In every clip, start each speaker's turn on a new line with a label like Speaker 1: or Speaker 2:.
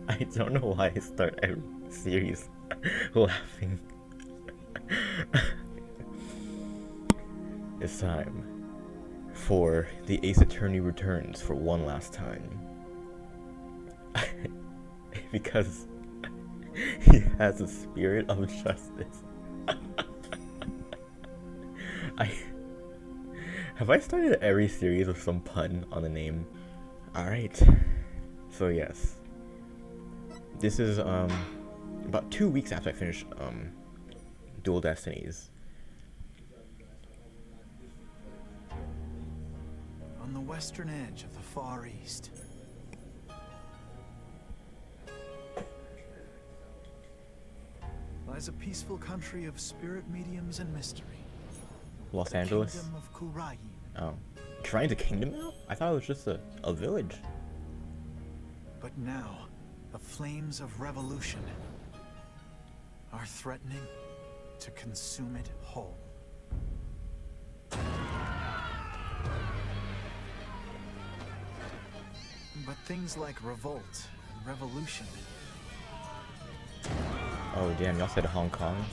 Speaker 1: I don't know why I start every series laughing. It's time for the Ace Attorney returns for one last time. Because he has a spirit of justice. I have I started every series with some pun on the name. Alright. So yes. This is about 2 weeks after I finished Dual Destinies.
Speaker 2: On the western edge of the Far East. Lies a peaceful country of spirit mediums and mystery.
Speaker 1: Los
Speaker 2: The
Speaker 1: Angeles.
Speaker 2: Kingdom of Khura'in.
Speaker 1: Oh. Trying to kingdom now? I thought it was just a village.
Speaker 2: But now, the flames of revolution are threatening to consume it whole. But things like revolt and revolution
Speaker 1: Oh damn, y'all said Hong Kong?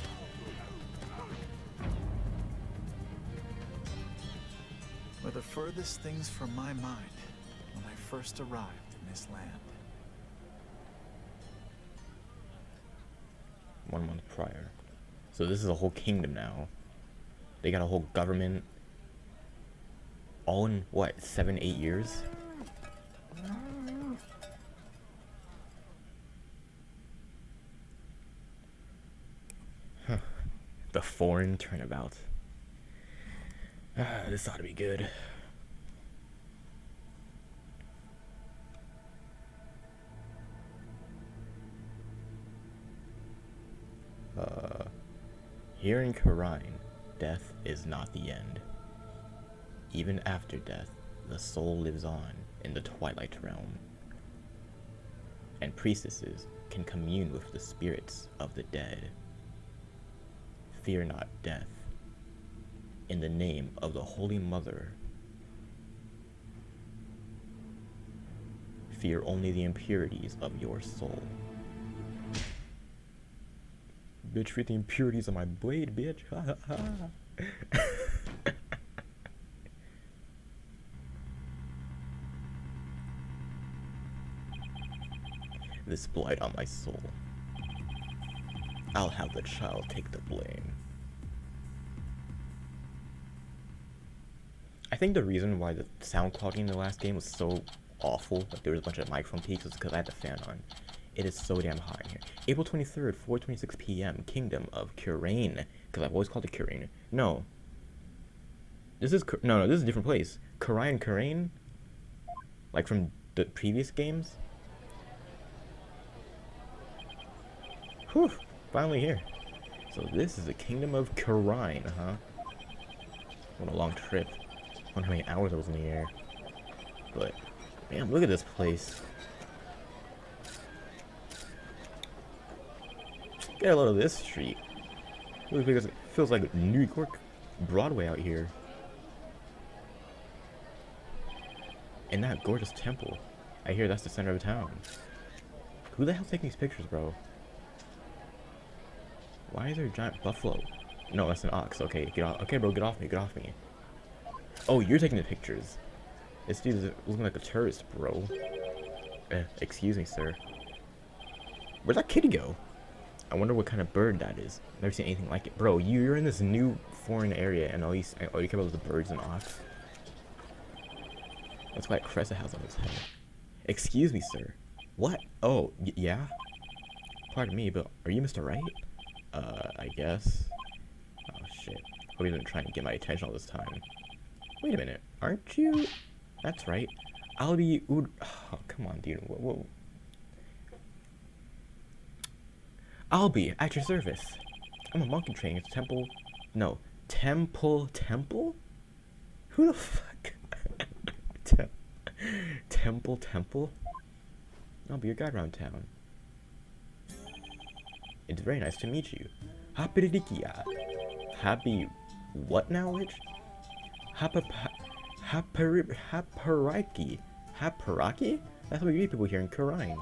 Speaker 2: were the furthest things from my mind when I first arrived in this land.
Speaker 1: 1 month prior. So this is a whole kingdom now. They got a whole government. All in what, 7, 8 years? Huh. The foreign turnabout. This ought to be good. Here in Khura'in, death is not the end. Even after death, the soul lives on in the Twilight Realm, and priestesses can commune with the spirits of the dead. Fear not death. In the name of the Holy Mother, fear only the impurities of your soul. Bitch, fear the impurities of my blade, bitch. Ha ha ha. This blight on my soul. I'll have the child take the blame. I think the reason why the sound quality in the last game was so awful, like there was a bunch of microphone peaks, was because I had the fan on. It is so damn hot in here. April 23rd, 4:26 p.m. Kingdom of Khura'in, because I've always called it Khura'in. No. This is no, this is a different place. Khura'in, like from the previous games. Whew, finally here. So this is the Kingdom of Khura'in, huh? What a long trip. I wonder how many hours I was in the air. But, man, look at this place. Get a load of this street. It feels like New York Broadway out here. And that gorgeous temple. I hear that's the center of town. Who the hell's taking these pictures, bro? Why is there a giant buffalo? No, that's an ox. Okay, get off. Okay, bro, get off me. Get off me. Oh, you're taking the pictures. This dude is looking like a tourist, bro. Excuse me, sir. Where'd that kitty go? I wonder what kind of bird that is. Never seen anything like it. Bro, you're in this new foreign area and all you care about is the birds and ox. That's why Cressa has on his head. Excuse me, sir. What? Oh, yeah? Pardon me, but are you Mr. Right? I guess. Oh, shit. Hope he's been trying to get my attention all this time. Wait a minute. Aren't you? That's right. I'll be Oh, come on, dude. Whoa. I'll be at your service. I'm a monkey training at the temple. No. Temple? Who the fuck? Temple? I'll be your guide around town. It's very nice to meet you. Hapirikia. Happy what now, witch? Haparaki? That's what we greet people here in Khura'in.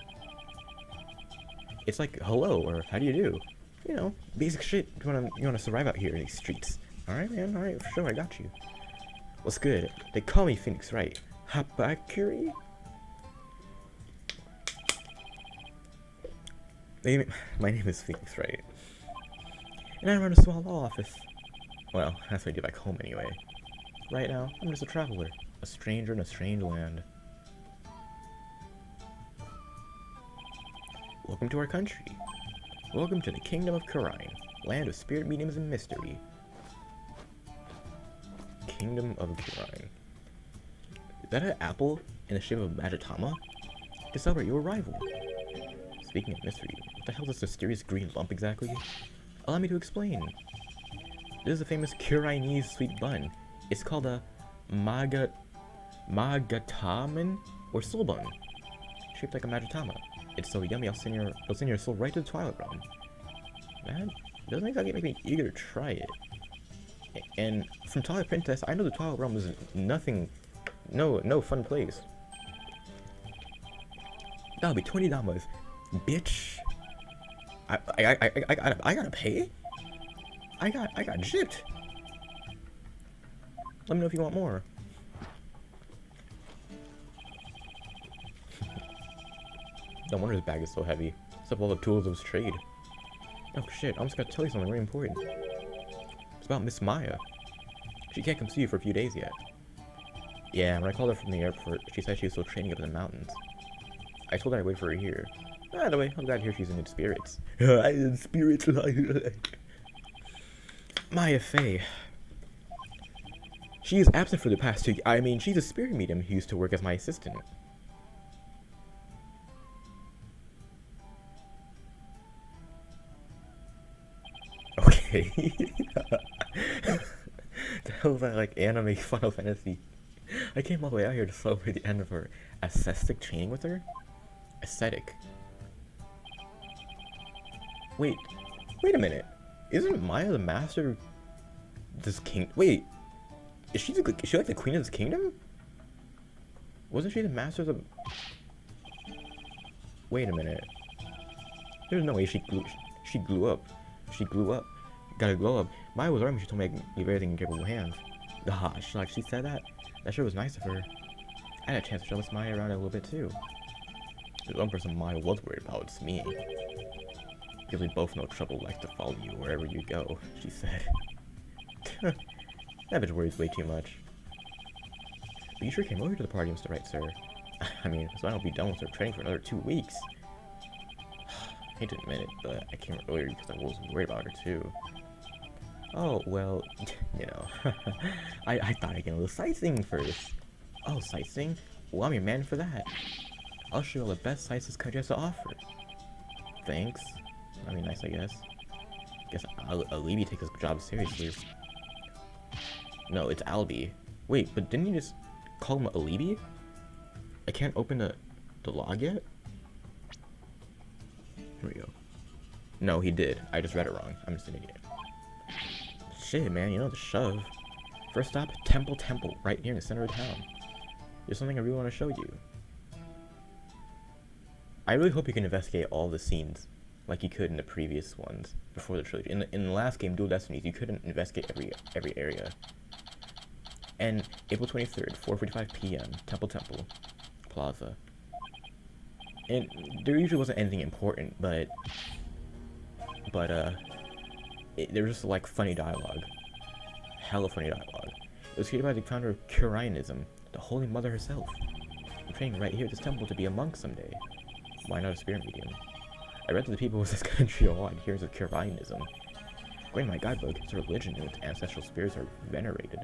Speaker 1: It's like hello or how do you do? You know, basic shit. You wanna survive out here in these streets. Alright, man, alright, for sure, I got you. What's good? They call me Phoenix, right? Habakuri? My name is Phoenix, right? And I run a small law office. Well, that's what I do back home anyway. Right now, I'm just a traveler. A stranger in a strange land. Welcome to our country. Welcome to the Kingdom of Khura'in, land of spirit mediums and mystery. Kingdom of Khura'in. Is that an apple in the shape of Magatama? To celebrate your arrival. Speaking of mystery, what the hell is this mysterious green lump exactly? Allow me to explain. This is a famous Khura'inese sweet bun. It's called a Magataman or soul bun, shaped like a Magatama. It's so yummy, it'll send your soul right to the Twilight Realm. Man, it doesn't exactly make me eager to try it. And from Twilight Princess, I know the Twilight Realm is nothing, no fun place. That'll be 20 damas, bitch. I gotta pay. I got gypped. Let me know if you want more. No wonder his bag is so heavy. It's up all the tools of his trade. Oh shit, I'm just gonna tell you something very important. It's about Miss Maya. She can't come see you for a few days yet. Yeah, when I called her from the airport, she said she was still training up in the mountains. I told her I'd wait for her here. By the way, I'm glad to hear she's in good spirits. I'm in spirits. Maya Fey. She is absent for the past 2 years. I mean, she's a spirit medium who used to work as my assistant. Okay. The hell is that, like, anime Final Fantasy? I came all the way out here to celebrate the end of her ascetic training with her? Ascetic. Wait a minute. Isn't Maya the master of this king? Wait, is she like the queen of this kingdom? Wasn't she the master of the? Wait a minute. There's no way she grew up. She grew up. Gotta glow up. Maya was army. She told me I could leave everything in capable hands. Gosh, like she said that. That sure was nice of her. I had a chance to show Miss Maya around a little bit too. There's one person Maya was worried about. It's me. Because we both know trouble likes to follow you wherever you go, she said. That bitch worries way too much. But you sure came over to the party, Mr. Right, sir. I mean, so I don't be done with her training for another 2 weeks. I hate to admit it, but I came earlier because I was worried about her too. Oh, well, you know. I thought I'd get a little sightseeing first. Oh, sightseeing? Well, I'm your man for that. I'll show you all the best sights this country has to offer. Thanks. I mean, nice, I guess. Guess Alibi takes his job seriously. No, it's Albi. Wait, but didn't you just call him Alibi? I can't open the log yet? Here we go. No, he did. I just read it wrong. I'm just an idiot. Shit, man, you know the shove. First stop, Temple, right here in the center of town. There's something I really want to show you. I really hope you can investigate all the scenes like you could in the previous ones before the trilogy. In the last game, Dual Destinies, you couldn't investigate every area. And April 23rd, 4:45 p.m., Temple Plaza. And there usually wasn't anything important, but there was just like funny dialogue. Hella funny dialogue. It was created by the founder of Khura'inism, the Holy Mother herself. I'm training right here at this temple to be a monk someday. Why not a spirit medium? I read that the people of this country are all adherents of Khura'inism. According to my guidebook, it's a religion in which ancestral spirits are venerated.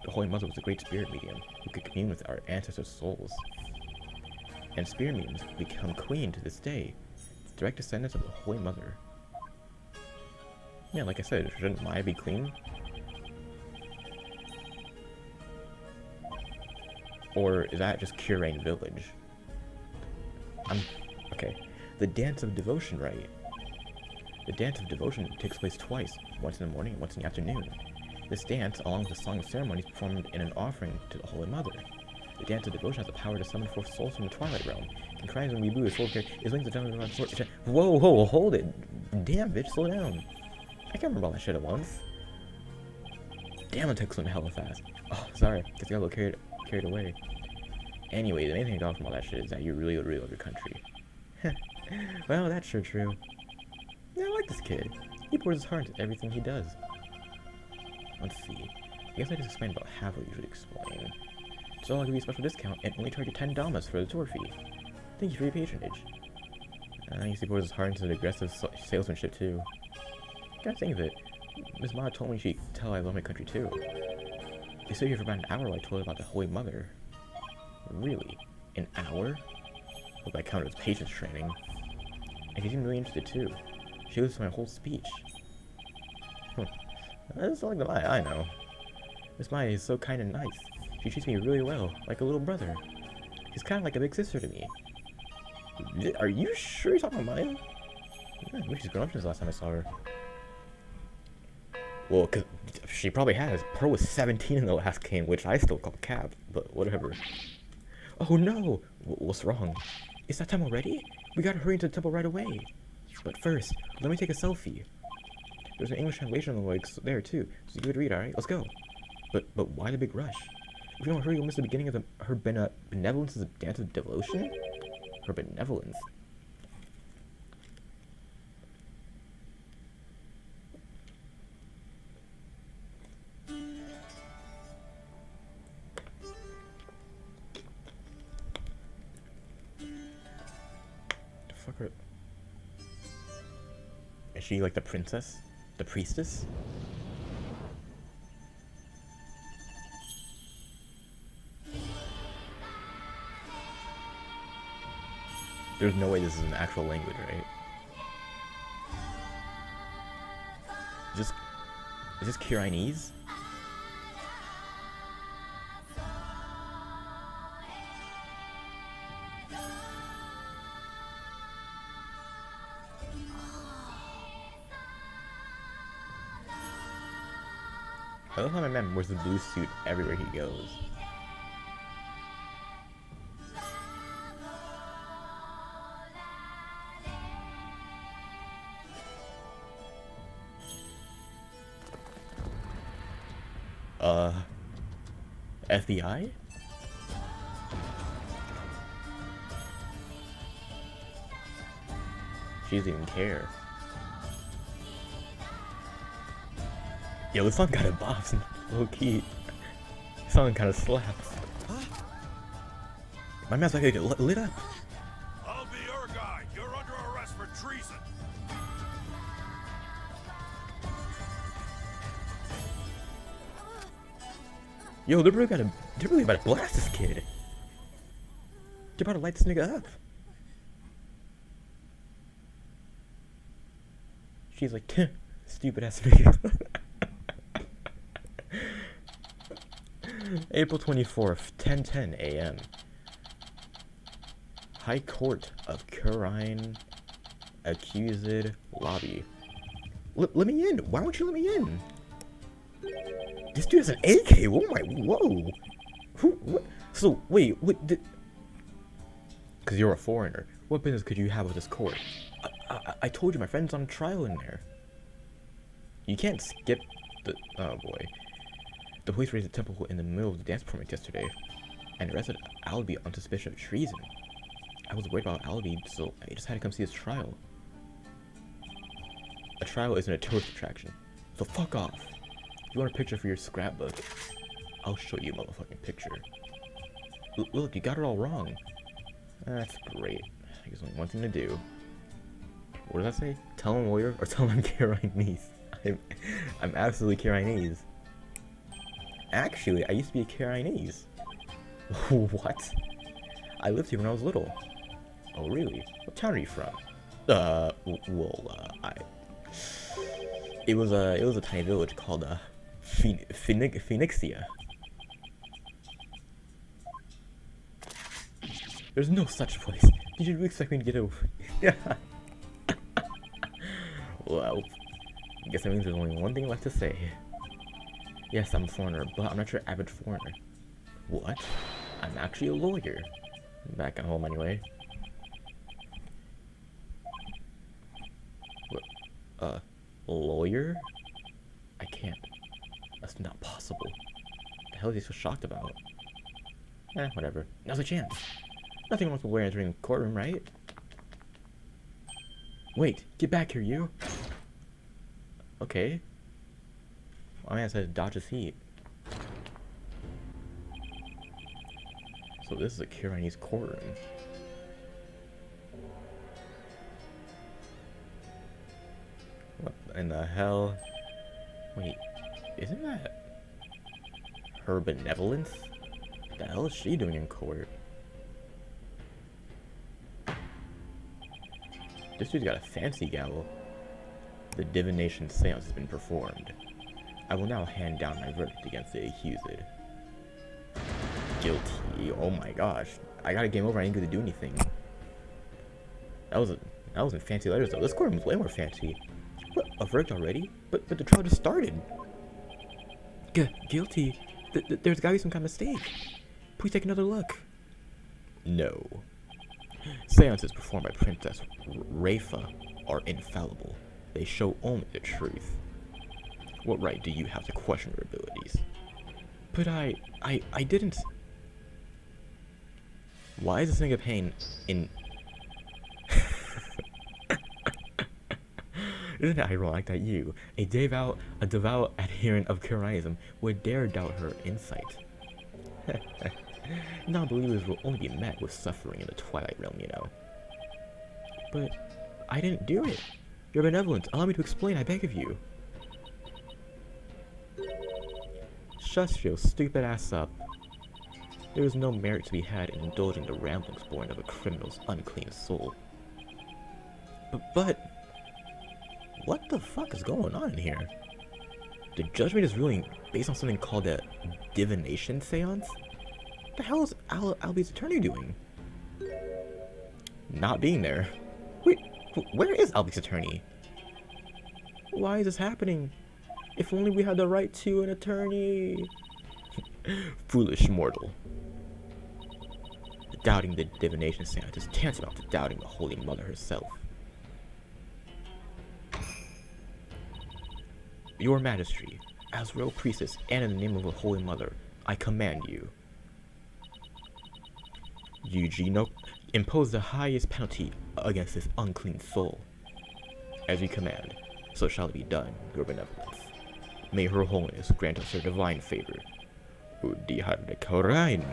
Speaker 1: The Holy Mother was a great spirit medium who could commune with our ancestors' souls. And spirit mediums become queen to this day, direct descendants of the Holy Mother. Yeah, like I said, shouldn't Maya be queen? Or is that just Khura'in village? Okay. The Dance of Devotion, right? The Dance of Devotion takes place twice, once in the morning and once in the afternoon. This dance, along with the Song of Ceremony, is performed in an offering to the Holy Mother. The dance of devotion has the power to summon forth souls from the Twilight Realm. And crimes when we boo, soul carry is linked to the jungle sword. Whoa, hold it. Damn, bitch, slow down. I can't remember all that shit at once. Damn, it took something hella fast. Oh, sorry. Guess I got a little carried away. Anyway, the main thing I got from all that shit is that you really, really love your country. Well, that's sure true. Yeah, I like this kid. He pours his heart into everything he does. Let's see. I guess I just explained about half what I usually explain. So I'll give you a special discount and only charge you 10 Damas for the tour fee. Thank you for your patronage. I guess he pours his heart into the aggressive salesmanship too. Gotta think of it. Miss Ma told me she'd tell I love my country too. They stayed here for about an hour while I told her about the Holy Mother. Really? An hour? Hope I counted as patience training. And she seemed really interested too. She listened to my whole speech. That's like the lie, I know. Miss Mai is so kind and nice. She treats me really well, like a little brother. She's kind of like a big sister to me. Are you sure you're talking about mine? Yeah, I wish she's grown up since the last time I saw her. Well, cause she probably has. Pearl was 17 in the last game, which I still call cap, but whatever. Oh no! What's wrong? It's that time already? We gotta hurry into the temple right away. But first, let me take a selfie. There's an English translation on the links there too, so you could read, alright? Let's go. But why the big rush? If you don't hurry, you'll miss the beginning of her benevolence's dance of devotion? Her benevolence. The fuck are... Is she like the princess? The priestess? There's no way this is an actual language, right? Is this Kirinese? I love how my man wears the blue suit everywhere he goes. FBI? She doesn't even care. Yo, this song kinda bops, low key. This song kinda slaps. My man's like, lit up.
Speaker 3: I'll be your guy. You're under arrest for treason.
Speaker 1: Yo, they're really about to blast this kid. They're about to light this nigga up. She's like, stupid ass nigga. April 24th, 10:10 a.m. High Court of Kurine Accused Lobby. Let me in. Why won't you let me in? This dude has an AK. Oh my, whoa. What? So wait, because you're a foreigner. What business could you have with this court? I told you my friend's on trial in there. You can't skip the. Oh boy. The police raided the temple in the middle of the dance performance yesterday and arrested Alby on suspicion of treason. I was worried about Alby, so I just had to come see his trial. A trial isn't a tourist attraction, so fuck off. If you want a picture for your scrapbook, I'll show you a motherfucking picture. Look, you got it all wrong. That's great. I guess only one thing to do. What does that say? Tell him lawyer or tell him Kirinese. I'm absolutely Kirinese. Actually, I used to be a Kirinese. What? I lived here when I was little. Oh really? What town are you from? It was a tiny village called Phoenixia. There's no such place. Did you expect me to get over? Yeah. Well, I guess that means there's only one thing left to say. Yes, I'm a foreigner, but I'm not your average foreigner. What? I'm actually a lawyer. Back at home anyway. What? Lawyer? I can't. That's not possible. What the hell is he so shocked about? Whatever. Now's a chance. Nothing wrong with entering the courtroom, right? Wait, get back here, you! Okay. My man said dodge his heat. So this is a Kirainese courtroom. What in the hell? Wait, isn't that her benevolence? What the hell is she doing in court? This dude's got a fancy gavel. The divination seance has been performed. I will now hand down my verdict against the accused. Guilty. Oh my gosh. I got a game over. I didn't get to do anything. That wasn't fancy letters though. This courtroom was way more fancy. What? A verdict already? But the trial just started. Guilty. There's gotta be some kind of mistake. Please take another look. No. Seances performed by Princess Rafa are infallible. They show only the truth. What right do you have to question her abilities? But I didn't. Why is this nigga paying in? Isn't it ironic that you, a devout adherent of Kirainism, would dare doubt her insight? Non-believers will only be met with suffering in the Twilight Realm, you know. But I didn't do it. Your benevolence, allow me to explain, I beg of you. Shut your stupid ass up. There is no merit to be had in indulging the ramblings born of a criminal's unclean soul. But what the fuck is going on in here? The judgment is ruling based on something called a divination seance? What the hell is Albie's attorney doing? Not being there. Wait, where is Albie's attorney? Why is this happening? If only we had the right to an attorney. Foolish mortal. Doubting the divination seance is tantamount to doubting the Holy Mother herself. Your Majesty, as royal priestess and in the name of the Holy Mother, I command you. Eugeno, impose the highest penalty against this unclean soul. As you command, so shall it be done, your benevolence. May her holiness grant us her divine favor. Udihar Kirain.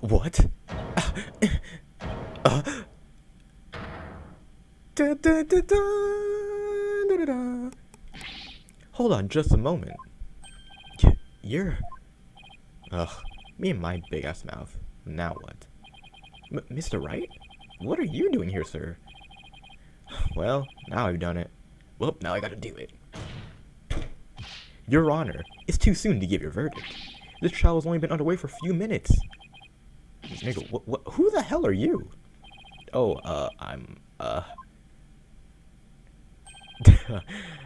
Speaker 1: What? Hold on just a moment. You're... me and my big ass mouth. Now what? Mr. Wright? What are you doing here, sir? Well, now I've done it. Well, now I gotta do it. Your Honor, it's too soon to give your verdict. This trial has only been underway for a few minutes. Nigga, who the hell are you? Oh, I'm,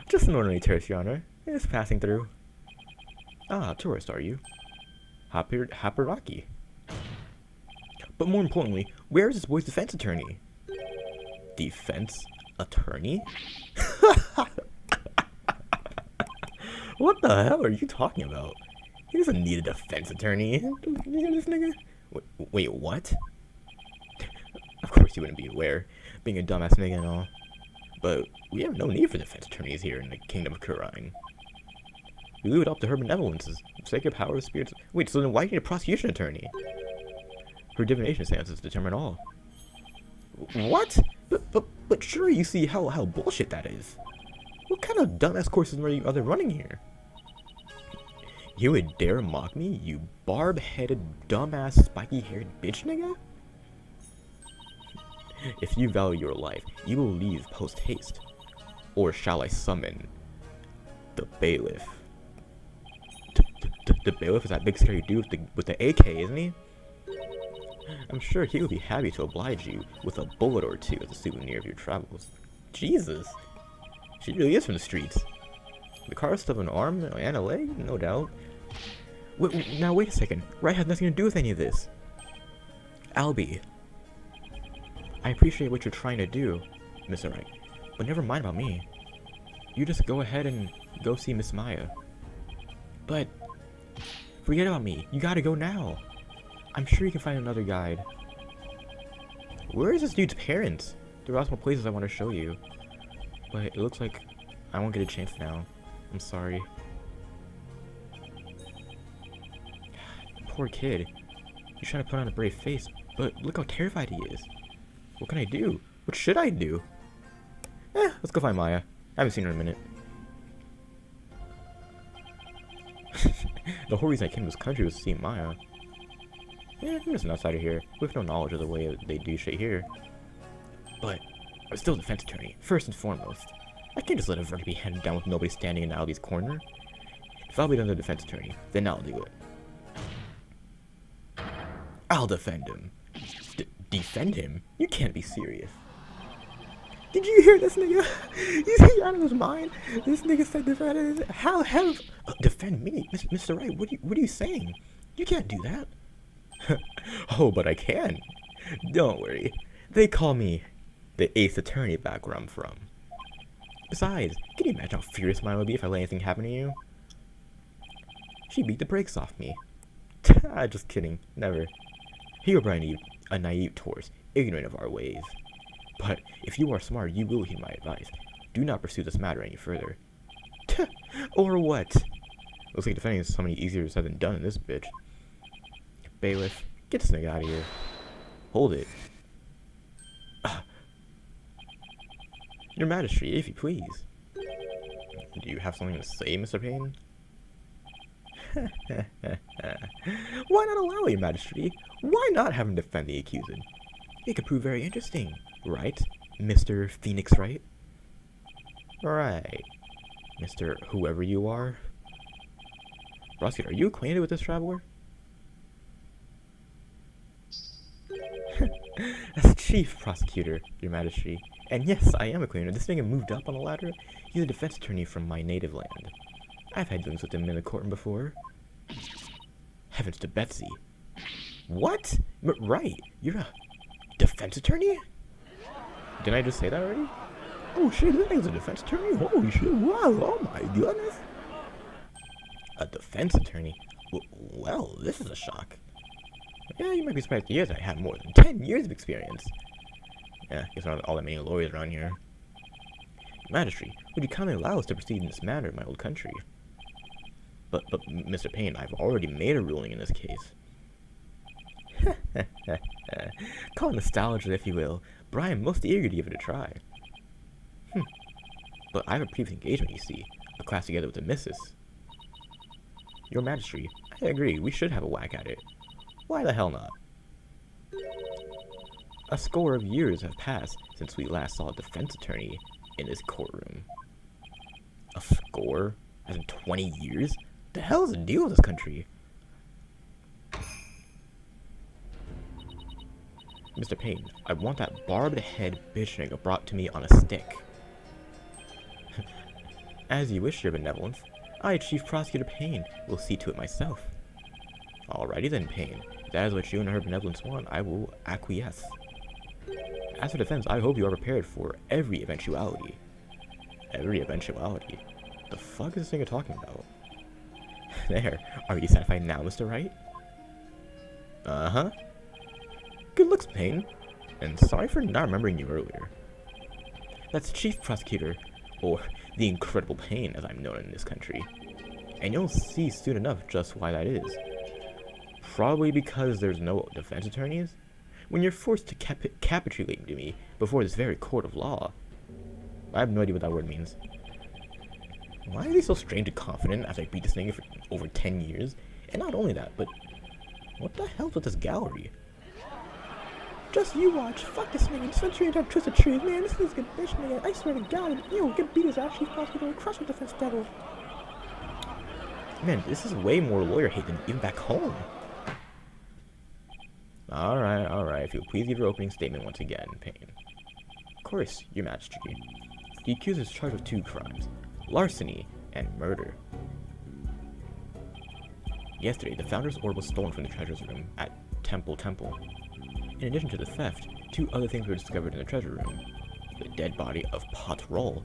Speaker 1: just an ordinary tourist, Your Honor. Just passing through. Ah, tourist, are you? Haparaki. But more importantly, where is this boy's defense attorney? Defense attorney? What the hell are you talking about? He doesn't need a defense attorney. This nigga? Wait, what? Of course you wouldn't be aware, being a dumbass nigga and all. But we have no need for defense attorneys here in the Kingdom of Kirain. We leave it up to her benevolence's sacred power of spirits. Wait, so then why do you need a prosecution attorney? Her divination stances determine all. What? But sure you see how bullshit that is. What kind of dumbass courses are they running here? You would dare mock me, you barb-headed, dumbass, spiky-haired bitch nigga? If you value your life, you will leave post-haste. Or shall I summon the bailiff? The bailiff is that big scary dude with the AK, isn't he? I'm sure he would be happy to oblige you with a bullet or two as a souvenir of your travels. Jesus! She really is from the streets. The car stuff an arm and a leg? No doubt. Now wait a second. Wright has nothing to do with any of this. Albie. I appreciate what you're trying to do, Mr. Wright, but never mind about me. You just go ahead and go see Miss Maya. But forget about me. You gotta go now. I'm sure you can find another guide. Where is this dude's parents? There are some places I want to show you, but it looks like I won't get a chance now. I'm sorry. Poor kid. He's trying to put on a brave face, but look how terrified he is. What can I do? What should I do? Let's go find Maya. I haven't seen her in a minute. The whole reason I came to this country was to see Maya. I'm just an outsider here, with no knowledge of the way they do shit here. But I'm still a defense attorney, first and foremost. I can't just let a verdict be handed down with nobody standing in Albie's corner. If I'll be done as a defense attorney, then I'll do it. I'll defend him. Defend him? You can't be serious. Did you hear this nigga? Is he out of his mind? This nigga said defend him. How defend me? Mr. Wright, what are you saying? You can't do that. Oh, but I can. Don't worry. They call me the Ace Attorney back where I'm from. Besides, can you imagine how furious mine would be if I let anything happen to you? She beat the brakes off me. Just kidding. Never. He would probably need a naive tourist, ignorant of our ways. But if you are smart, you will heed my advice. Do not pursue this matter any further. Or what? Looks like defending is something easier said than done in this bitch. Bailiff, get this nigga out of here. Hold it. Your Majesty, if you please. Do you have something to say, Mr. Payne? Why not allow it, Your Majesty? Why not have him defend the accused? It could prove very interesting, right, Mr. Phoenix Wright? Right, Mr. Whoever you are. Prosecutor, are you acquainted with this traveler? That's Chief Prosecutor, Your Majesty. And yes, I am acquainted. This nigga moved up on the ladder. He's a defense attorney from my native land. I've had dealings with him in the courtroom before. Heavens to Betsy. What? Right, you're a defense attorney? Didn't I just say that already? Oh shit, this nigga's a defense attorney? Holy shit, wow, oh my goodness. A defense attorney? Well, this is a shock. Yeah, you might be surprised to hear that I have more than 10 years of experience. Yeah, guess not all that many lawyers around here. Majesty, would you kindly allow us to proceed in this matter in my old country? But Mr. Payne, I've already made a ruling in this case. Call it nostalgia if you will, but I am most eager to give it a try. But I have a previous engagement, you see, a class together with the missus. Your Majesty, I agree, we should have a whack at it. Why the hell not? A score of years have passed since we last saw a defense attorney in this courtroom. A score? As in 20 years? The hell is the deal with this country? Mr. Payne, I want that barbed-head bitch nigga brought to me on a stick. As you wish, Your Benevolence. I, Chief Prosecutor Payne, will see to it myself. Alrighty then, Payne. If that is what you and Her Benevolence want, I will acquiesce. As for defense, I hope you are prepared for every eventuality. Every eventuality? The fuck is this nigga talking about? There. Are you satisfied now, Mr. Wright? Uh-huh. Good looks, Payne. And sorry for not remembering you earlier. That's Chief Prosecutor, or the Incredible Payne, as I'm known in this country. And you'll see soon enough just why that is. Probably because there's no defense attorneys? When you're forced to capitulate to me before this very court of law. I have no idea what that word means. Why are they so strange and confident as I beat this thing for over 10 years? And not only that, but what the hell's with this gallery? Just you watch. Fuck this nigga. This century ain't twisted trees, man. This nigga's good bitch, nigga. I swear to God, yo, get beat his ass, Chief Prosecutor, and crush the defense devil. Man, this is way more lawyer hate than even back home. Alright. If you'll please give your opening statement once again, Payne. Of course, Your Majesty. The accused is charged with 2 crimes, larceny and murder. Yesterday, the Founder's Orb was stolen from the treasures room at Temple. In addition to the theft, 2 other things were discovered in the treasure room. The dead body of Pot Roll,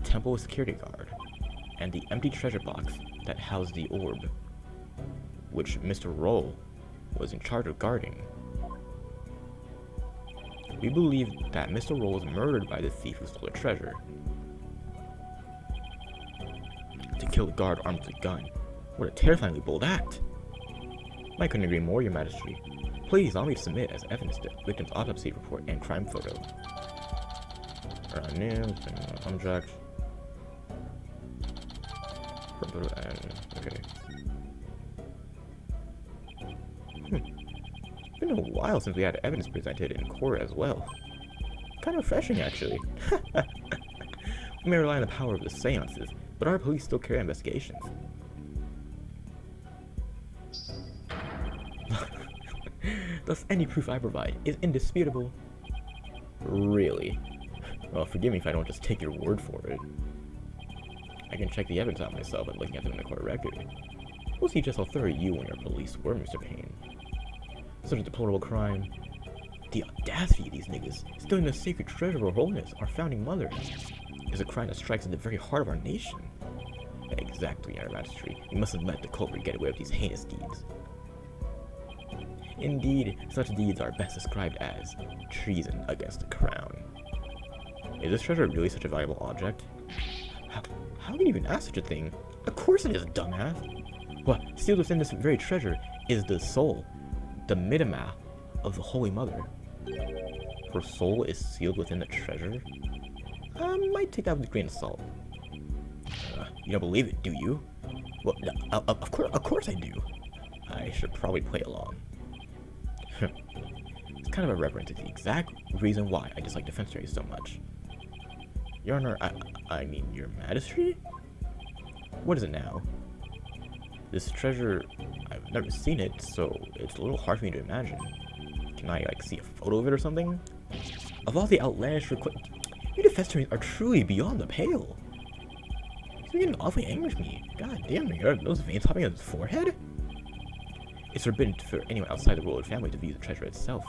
Speaker 1: Temple security guard, and the empty treasure box that housed the orb, which Mr. Roll was in charge of guarding. We believe that Mr. Roll was murdered by the thief who stole the treasure. To kill the guard armed with a gun. What a terrifyingly bold act! I couldn't agree more, Your Majesty. Please allow me to submit as evidence the victim's autopsy report and crime photo. Names and object. Okay. It's been a while since we had evidence presented in court as well. Kind of refreshing, actually. We may rely on the power of the seances, but our police still carry investigations. Thus, any proof I provide is indisputable. Really? Well, forgive me if I don't just take your word for it. I can check the evidence out myself by looking at them in the court record. We'll see just how thorough you and your police were, Mr. Payne. Such a deplorable crime. The audacity of these niggas, stealing the sacred treasure of wholeness, our founding mother, is a crime that strikes at the very heart of our nation. Exactly, Your Majesty. We mustn't let the culprit get away with these heinous deeds. Indeed, such deeds are best described as treason against the crown. Is this treasure really such a valuable object? How can you even ask such a thing? Of course it is, dumbass! What, sealed within this very treasure is the soul, the midima of the Holy Mother. Her soul is sealed within the treasure? I might take that with a grain of salt. You don't believe it, do you? Well, of course I do. I should probably play along. It's kind of a reference to the exact reason why I dislike defense attorneys so much. Your Honor, I mean, Your Majesty? What is it now? This treasure, I've never seen it, so it's a little hard for me to imagine. Can I, like, see a photo of it or something? Of all the outlandish requests, your defense attorneys are truly beyond the pale. It's getting awfully angry with me. God damn, are those veins popping on his forehead? It's forbidden for anyone outside the royal family to view the treasure itself.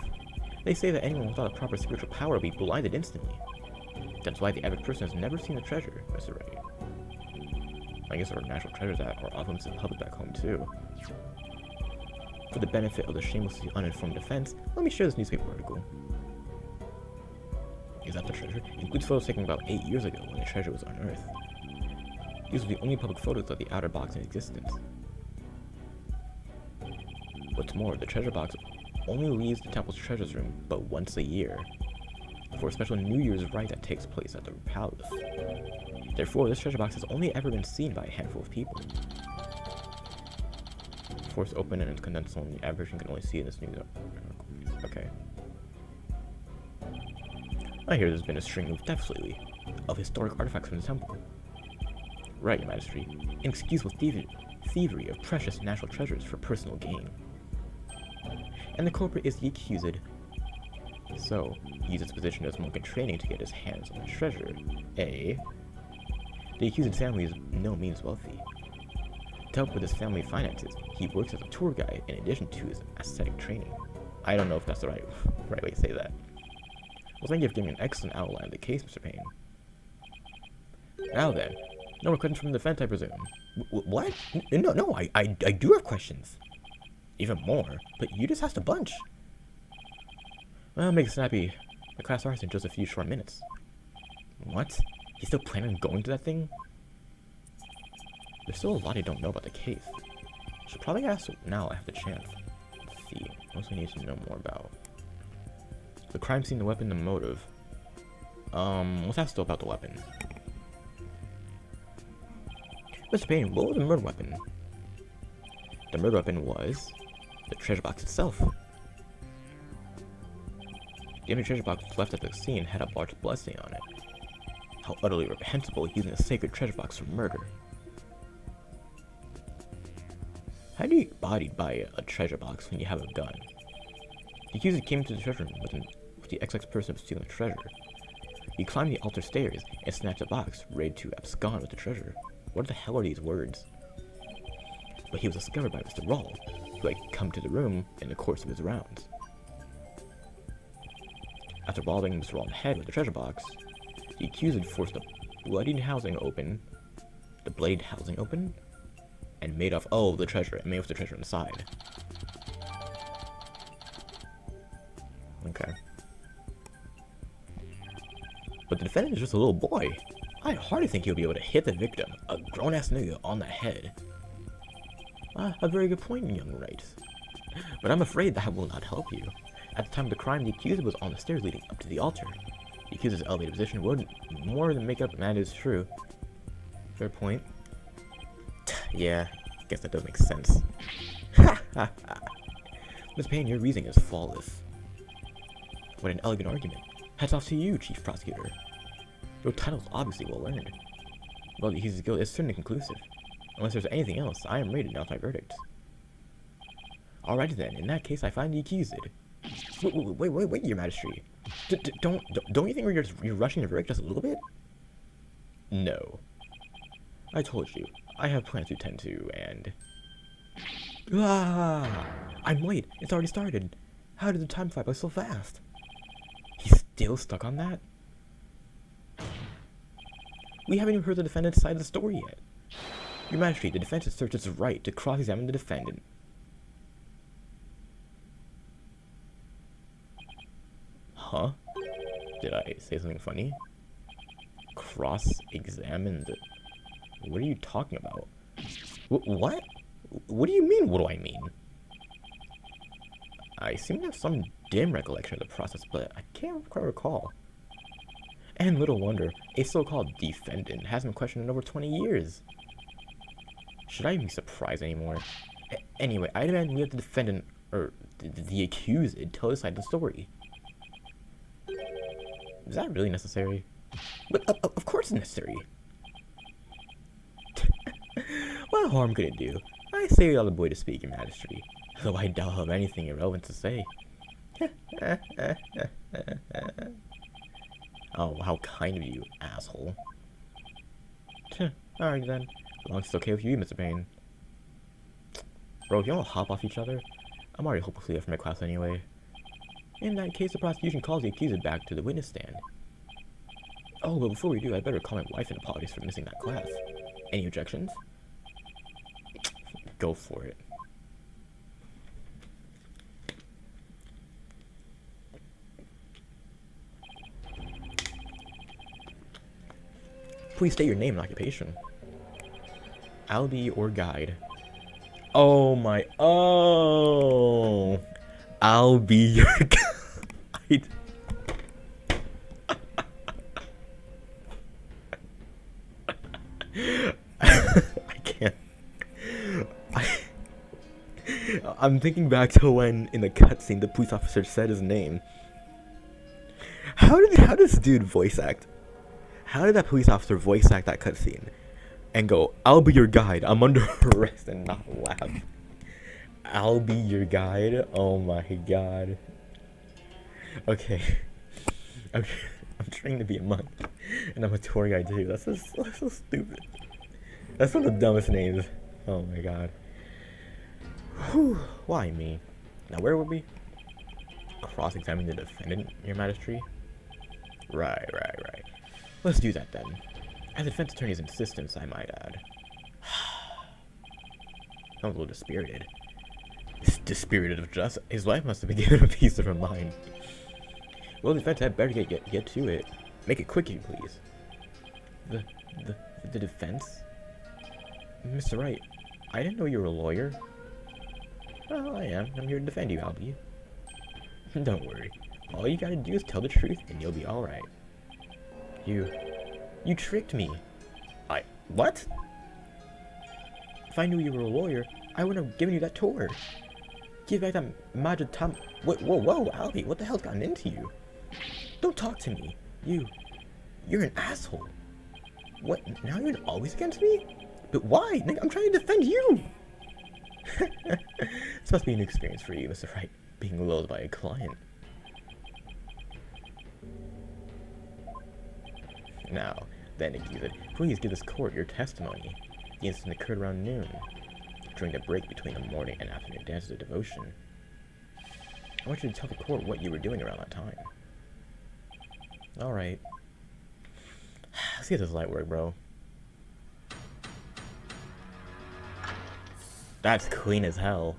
Speaker 1: They say that anyone without a proper spiritual power will be blinded instantly. That's why the average person has never seen the treasure, Mr. Ray. I guess there are natural treasures that are off limits to the public back home, too. For the benefit of the shamelessly uninformed defense, let me share this newspaper article. Is that the treasure? It includes photos taken about 8 years ago when the treasure was unearthed. These are the only public photos of the outer box in existence. What's more, the treasure box only leaves the temple's treasures room but once a year, for a special New Year's rite that takes place at the palace. Therefore, this treasure box has only ever been seen by a handful of people. Force open and condensed only the average person can only see in this news article. Okay. I hear there's been a string of thefts lately, of historic artifacts from the temple. Right, Your Majesty. Inexcusable thievery of precious natural treasures for personal gain. And the culprit is the accused. So, he used his position as monk in training to get his hands on the treasure. The accused's family is no means wealthy. To help with his family finances, he works as a tour guide in addition to his ascetic training. I don't know if that's the right way to say that. Well, thank you for giving an excellent outline of the case, Mr. Payne. Now then, no more questions from the defense, I presume. What? No, I do have questions. Even more, but you just asked a bunch. Well, make it snappy. The class starts in just a few short minutes. What? He's still planning on going to that thing? There's still a lot I don't know about the case. Should probably ask now I have the chance. Let's see. What else we need to know more about? The crime scene, the weapon, the motive. Let's ask still about the weapon. Mr. Payne, what was the murder weapon? The murder weapon was the treasure box itself. The empty treasure box left at the scene had a large bloodstain on it. How utterly reprehensible using a sacred treasure box for murder. How do you get bodied by a treasure box when you have a gun? The accused came to the treasure room with the XX person of stealing the treasure. He climbed the altar stairs and snatched a box, ready to abscond with the treasure. What the hell are these words? But he was discovered by Mr. Rawls, who had come to the room in the course of his rounds. After balding Mr. Rawls' head with the treasure box, the accused forced the bladed housing open, and made off the treasure, and made off the treasure inside. Okay. But the defendant is just a little boy. I hardly think he'll be able to hit the victim, a grown-ass nigga, on the head. A very good point, young Wright. But I'm afraid that will not help you. At the time of the crime, the accused was on the stairs leading up to the altar. The accused's elevated position would more than make up, and that is true. Fair point. Yeah, I guess that does make sense. Miss Payne, your reasoning is flawless. What an elegant argument. Hats off to you, Chief Prosecutor. Your title is obviously well earned. Well, the accused's guilt is certainly conclusive. Unless there's anything else, I am ready to announce my verdict. Alrighty then, in that case I find the accused. Wait, Your Majesty. Don't you think you're rushing the verdict just a little bit? No. I told you, I have plans to tend to, and... I'm late, it's already started. How did the time fly by so fast? He's still stuck on that? We haven't even heard the defendant's side of the story yet. Your Majesty, the defense asserts its right to cross-examine the defendant. Huh? Did I say something funny? Cross-examine the... What are you talking about? What? What do you mean, what do I mean? I seem to have some dim recollection of the process, but I can't quite recall. And little wonder, a so-called defendant hasn't been questioned in over 20 years. Should I even be surprised anymore? Anyway, I demand we have the defendant, or the accused, tell his side of the story. Is that really necessary? But of course it's necessary. What harm could it do? I say we allow the boy to speak, Your Majesty, though I doubt he'll have anything irrelevant to say. Oh, how kind of you, asshole. Alright then. As long as it's okay with you, Mr. Payne. Bro, if you want to hop off each other, I'm already hopelessly late for my class anyway. In that case, the prosecution calls the accused back to the witness stand. Oh, but before we do, I'd better call my wife and apologize for missing that class. Any objections? Go for it. Please state your name and occupation. I'll be your guide. Oh my... Oh! I'll be your guide. I can't. I'm thinking back to when, in the cutscene, the police officer said his name. How does this dude voice act? How did that police officer voice act that cutscene? And go, I'll be your guide, I'm under arrest, and not laugh. I'll be your guide? Oh my god. Okay. I'm trying to be a monk, and I'm a tour guide too. That's so stupid. That's one of the dumbest names. Oh my god. Whew. Why me? Now where were we? Cross-examining the defendant, Your Majesty? Right. Let's do that then. At the defense attorney's insistence, I might add. Sounds a little dispirited. Dispirited of just. His wife must have been given a piece of her mind. Well, the defense had better get to it. Make it quick, you please. The defense? Mr. Wright, I didn't know you were a lawyer. Well, I am. I'm here to defend you, Albie. Don't worry. All you gotta do is tell the truth, and you'll be alright. You tricked me. What? If I knew you were a lawyer, I wouldn't have given you that tour. Give back that magic time. Whoa, Albie, what the hell's gotten into you? Don't talk to me. You're an asshole. What, now you're always against me? But why? Nigga, I'm trying to defend you! This must be a new experience for you, Mr. Wright. being lulled by a client. Now, then accused, please give this court your testimony. The incident occurred around noon, during the break between the morning and afternoon dances of devotion. I want you to tell the court what you were doing around that time. Alright. Let's get this light work, bro. That's clean as hell.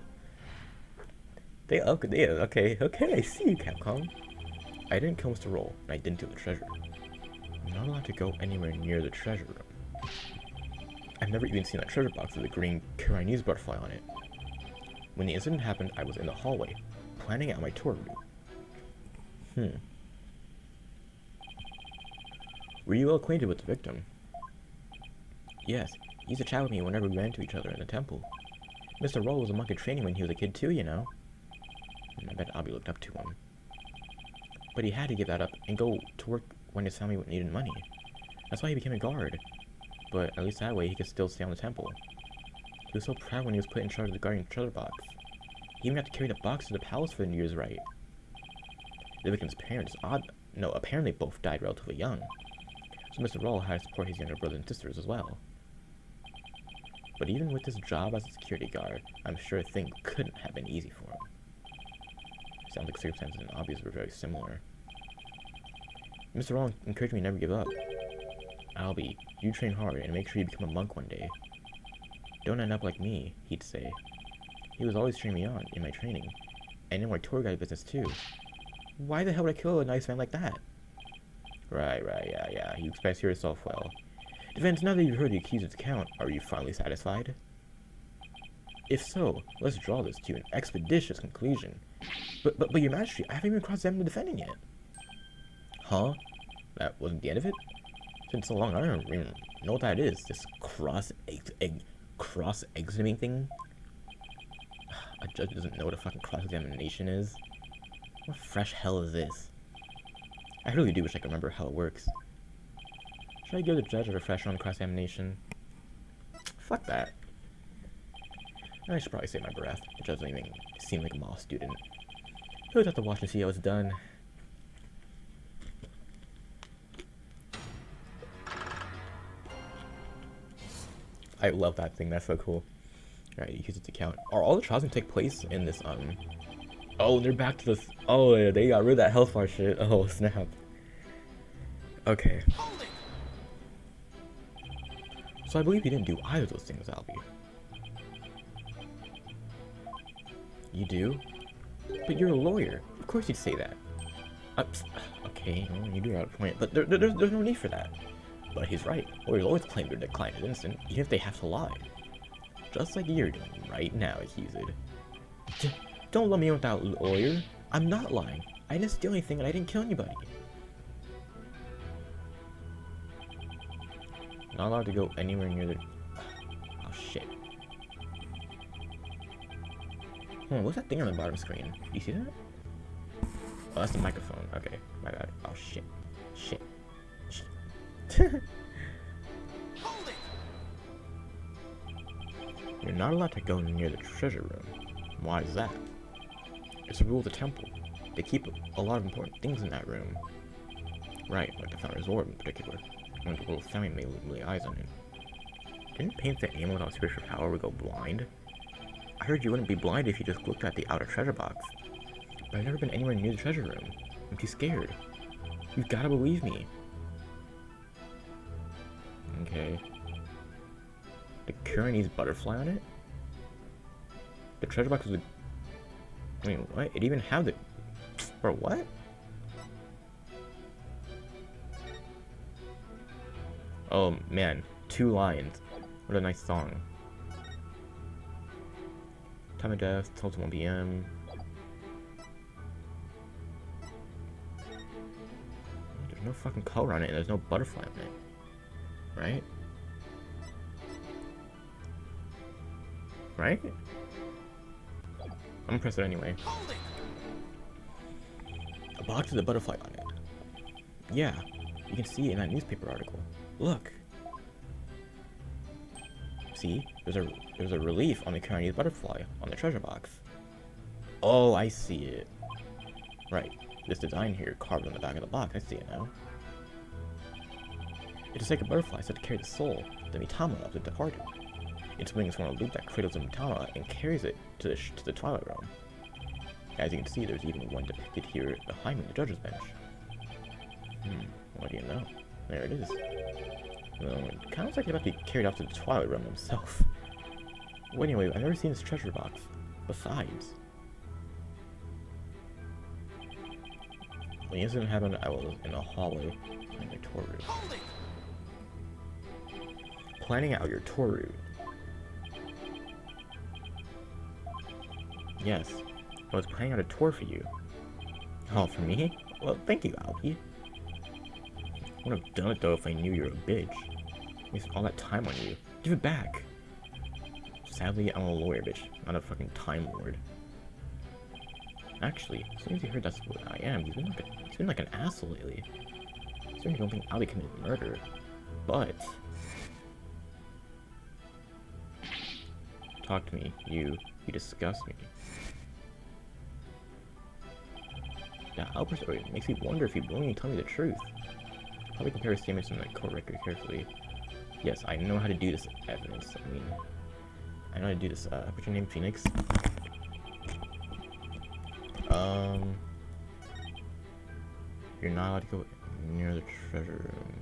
Speaker 1: Okay, I see you, Capcom. I didn't kill Mr. Roll, and I didn't steal the treasure. I'm not allowed to go anywhere near the treasure room. I've never even seen that treasure box with a green Chinese butterfly on it. When the incident happened, I was in the hallway, planning out my tour route. Were you well acquainted with the victim? Yes, he used to chat with me whenever we ran into each other in the temple. Mr. Roll was a monk in training when he was a kid too, you know. I bet Abi looked up to him. But he had to give that up and go to work when his family needed money. That's why he became a guard. But at least that way he could still stay on the temple. He was so proud when he was put in charge of the guarding treasure box. He even got to carry the box to the palace for the New Year's rite. The victim's parents, apparently both died relatively young. So Mr. Roll had to support his younger brothers and sisters as well. But even with his job as a security guard, I'm sure things couldn't have been easy for him. Sounds like circumstances and Abi's were very similar. Mr. Roll encouraged me to never give up. Albie, you train hard and make sure you become a monk one day. Don't end up like me, he'd say. He was always cheering me on in my training, and in my tour guide business too. Why the hell would I kill a nice man like that? Right, yeah, you express yourself well. Defense, now that you've heard the accused's account, are you finally satisfied? If so, let's draw this to an expeditious conclusion. But your majesty, I haven't even cross-examined the defendant yet. Huh? That wasn't the end of it? It's been so long, I don't even know what that is. This cross-examining thing? A judge doesn't know what a fucking cross-examination is? What fresh hell is this? I really do wish I could remember how it works. Should I give the judge a refresher on cross-examination? Fuck that. I should probably save my breath. The judge doesn't even seem like a mall student. He'll just have to watch and see how it's done. I love that thing, that's so cool. Alright, you use it to count. Are all the trials gonna take place in this, Oh, they're back to this. Oh, yeah, they got rid of that health bar shit. Oh, snap. Okay. So I believe you didn't do either of those things, Albie. You do? But you're a lawyer. Of course you'd say that. Okay, well, you do have a point, but there's no need for that. But he's right. Lawyers always claim their client is innocent, even if they have to lie. Just like you're doing right now, accused. Don't let me in without lawyer. I'm not lying. I didn't steal anything and I didn't kill anybody. Not allowed to go anywhere near the... Oh, shit. What's that thing on the bottom screen? You see that? Oh, that's the microphone. Okay, my bad. Oh, shit. Shit. You're not allowed to go near the treasure room. Why is that? It's a rule of the temple. They keep a lot of important things in that room. Right, like the Founder's Orb in particular. When the little family may lay eyes on it. Didn't paint that anyone without spiritual power would go blind? I heard you wouldn't be blind if you just looked at the outer treasure box. But I've never been anywhere near the treasure room. I'm too scared. You've gotta believe me. Okay. The Chinese butterfly on it? The treasure box was a... Wait, what? It even had the... Bro, what? Oh, man. 2 lines. What a nice song. Time of death, 12 to 1 p.m. There's no fucking color on it, and there's no butterfly on it. Right? Right? I'm gonna press it anyway. A box with a butterfly on it. Yeah, you can see it in that newspaper article. Look. See, there's a relief on the Chinese butterfly on the treasure box. Oh, I see it. Right. This design here, carved on the back of the box, I see it now. It is like a butterfly set to carry the soul, the Mitama of the departed. Its wings form a loop that cradles the Mitama and carries it to the Twilight Realm. As you can see, there's even one depicted here behind me, the judge's bench. What do you know? There it is. It kind of looks like it's about to be carried off to the Twilight Realm himself. Well, anyway, I've never seen this treasure box. Besides, when the incident happened, I was in a hallway in my tour route. Planning out your tour route. Yes, I was planning out a tour for you. Oh, for me? Well, thank you, Albie. I would have done it though if I knew you were a bitch. I wasted all that time on you. Give it back. Sadly, I'm a lawyer, bitch, not a fucking time lord. Actually, as soon as you heard that's what I am, he's been like an asshole lately. I certainly don't think Albie committed murder, but talk to me. You disgust me. That Albert story makes me wonder if he'd willingly tell me the truth. Probably compare his statements in the court record carefully. Yes, I know how to do this evidence. I mean, I know how to do this. What's your name, Phoenix? You're not allowed to go near the treasure room.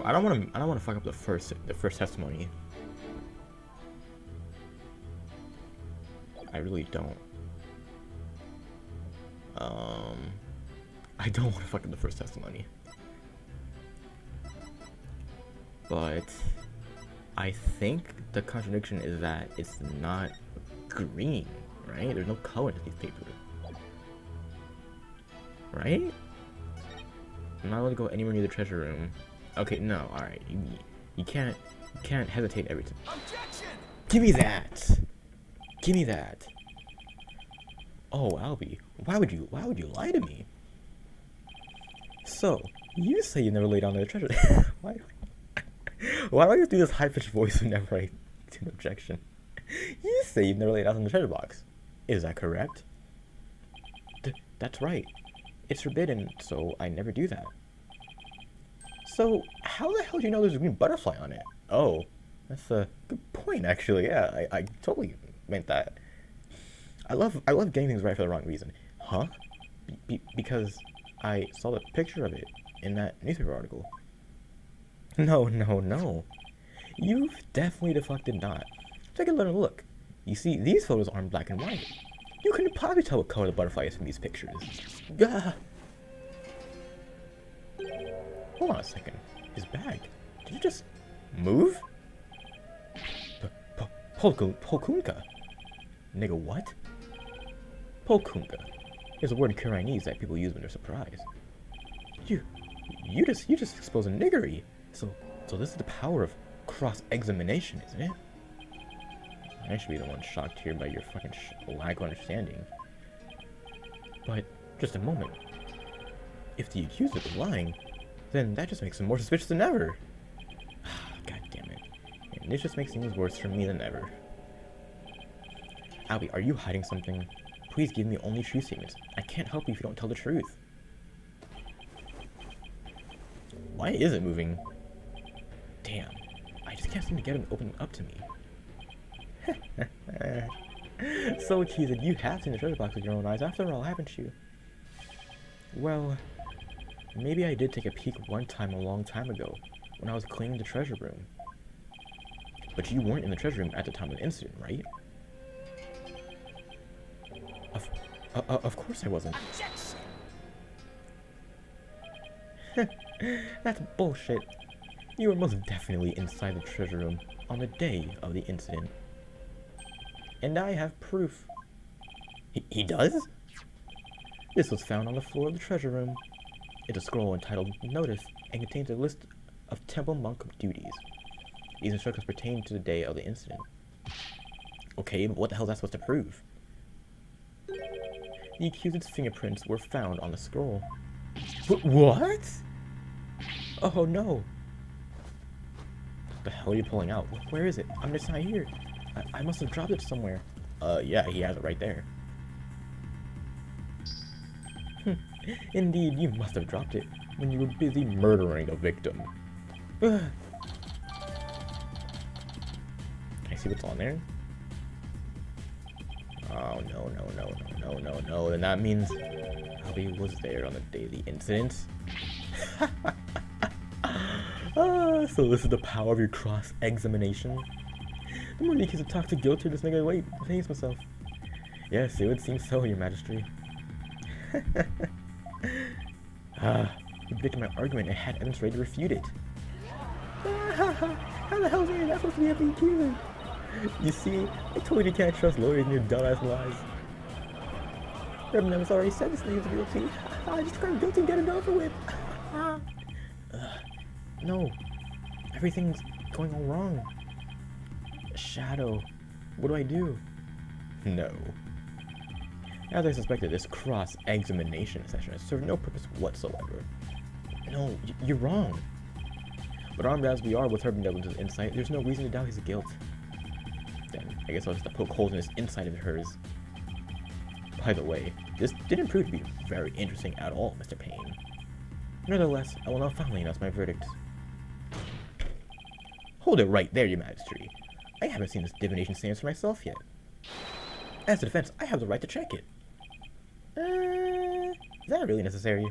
Speaker 1: I don't want to fuck up the first testimony. I really don't. I don't want to fuck up the first testimony. But I think the contradiction is that it's not green, right? There's no color in these papers. Right? I'm not allowed to go anywhere near the treasure room. Okay, no, alright. You can't hesitate every time.
Speaker 2: Objection!
Speaker 1: Give me that! Give me that! Oh, Albie, why would you lie to me? So, you say you never laid down to the treasure. Why do I just do this high-pitched voice whenever I do an objection? You say you've never laid down in the treasure box. Is that correct? That's right. It's forbidden, so I never do that. So, how the hell do you know there's a green butterfly on it? Oh, that's a good point, actually. Yeah, I totally meant that. I love getting things right for the wrong reason. Huh? Because I saw the picture of it in that newspaper article. No. You've definitely deflected not. Take a little look. You see, these photos aren't black and white. You couldn't probably tell what color the butterfly is from these pictures. Gah! Hold on a second. His bag. Did you just move? Polkunka. Nigga, what? Polkunka is a word in Kurainese that people use when they're surprised. You just exposed a niggery. So this is the power of cross-examination, isn't it? I should be the one shocked here by your fucking lack of understanding. But just a moment. If the accused is lying, then that just makes him more suspicious than ever. God damn it. And this just makes things worse for me than ever. Albie, are you hiding something? Please give me only true statements. I can't help you if you don't tell the truth. Why is it moving? Damn. I just can't seem to get him to open up to me. So cheesy, you have seen the treasure box with your own eyes after all, haven't you? Well, maybe I did take a peek one time a long time ago, when I was cleaning the treasure room. But you weren't in the treasure room at the time of the incident, right? Of course I wasn't. That's bullshit. You were most definitely inside the treasure room on the day of the incident. And I have proof. He does? This was found on the floor of the treasure room. It's a scroll entitled Notice and contains a list of temple monk duties. These instructions pertain to the day of the incident. Okay, but what the hell is that supposed to prove? The accused's fingerprints were found on the scroll. What? Oh no! What the hell are you pulling out? Where is it? I'm just not here. I must have dropped it somewhere. Yeah, he has it right there. Indeed, you must have dropped it when you were busy murdering a victim. Ugh. Can I see what's on there? Oh, no. Then that means Albie was there on the day of the incident. So this is the power of your cross-examination. The more you kids talk to guilty, just make me wait, I face myself. Yes, it would seem so, your majesty. You predicted my argument and had evidence ready to refute it. How the hell is that supposed to be a big killer? You see, I told you can't trust lawyers and your dumbass lies. Reverend Nevis already said this nigga's guilty. I just got guilty and get it over with. No. Everything's going all wrong. Shadow. What do I do? No. As I suspected, this cross-examination session has served no purpose whatsoever. No, you're wrong. But armed as we are with Herb Neville's insight, there's no reason to doubt his guilt. Then, I guess I'll just poke holes in this insight of hers. By the way, this didn't prove to be very interesting at all, Mr. Payne. Nevertheless, I will now finally announce my verdict. Hold it right there, your majesty. I haven't seen this divination seance for myself yet. As a defense, I have the right to check it. Is that really necessary?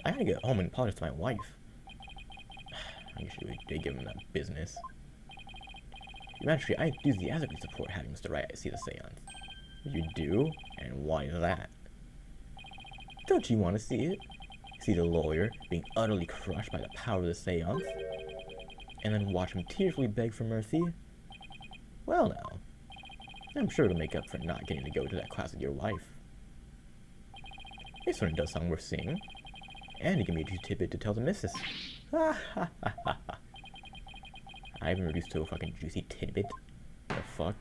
Speaker 1: I gotta get home and apologize to my wife. I usually did give him that business. Your majesty, I enthusiastically support having Mr. Wright see the seance. You do? And why that? Don't you want to see it? See the lawyer being utterly crushed by the power of the seance? And then watch him tearfully beg for mercy? Well now, I'm sure it'll make up for not getting to go to that class with your wife. This one does sound worth seeing. And you give me a juicy tidbit to tell the missus. Ha ha ha ha ha. I've been reduced to a fucking juicy tidbit. What the fuck?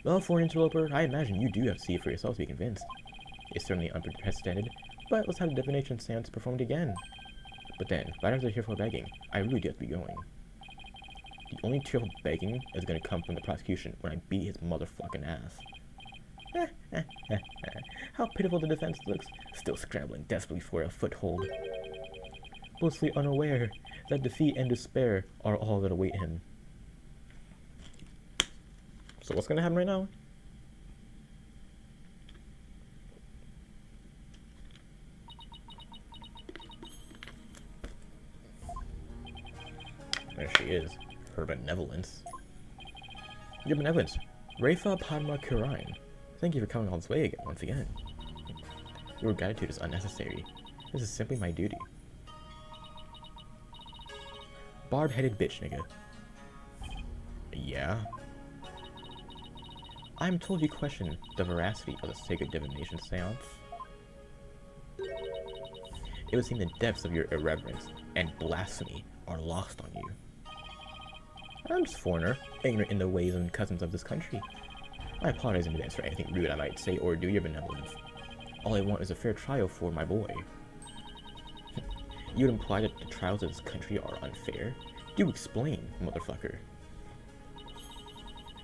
Speaker 1: Well, for an interloper, I imagine you do have to see it for yourself to be convinced. It's certainly unprecedented, but let's have the divination seance performed again. But then, right after tearful begging, I really do have to be going. The only tearful begging is gonna come from the prosecution when I beat his motherfucking ass. How pitiful the defense looks, still scrambling desperately for a foothold. Blissfully unaware that defeat and despair are all that await him. So what's gonna happen right now? There she is. Her benevolence. Your benevolence. Rafa Padma Kurine. Thank you for coming all this way again, once again. Your gratitude is unnecessary. This is simply my duty. Barb-headed bitch, nigga. Yeah? I'm told you question the veracity of the sacred divination seance. It would seem the depths of your irreverence and blasphemy are lost on you. I'm just a foreigner, ignorant in the ways and customs of this country. I apologize in advance for anything rude I might say or do, your benevolence. All I want is a fair trial for my boy. You would imply that the trials of this country are unfair? Do explain, motherfucker.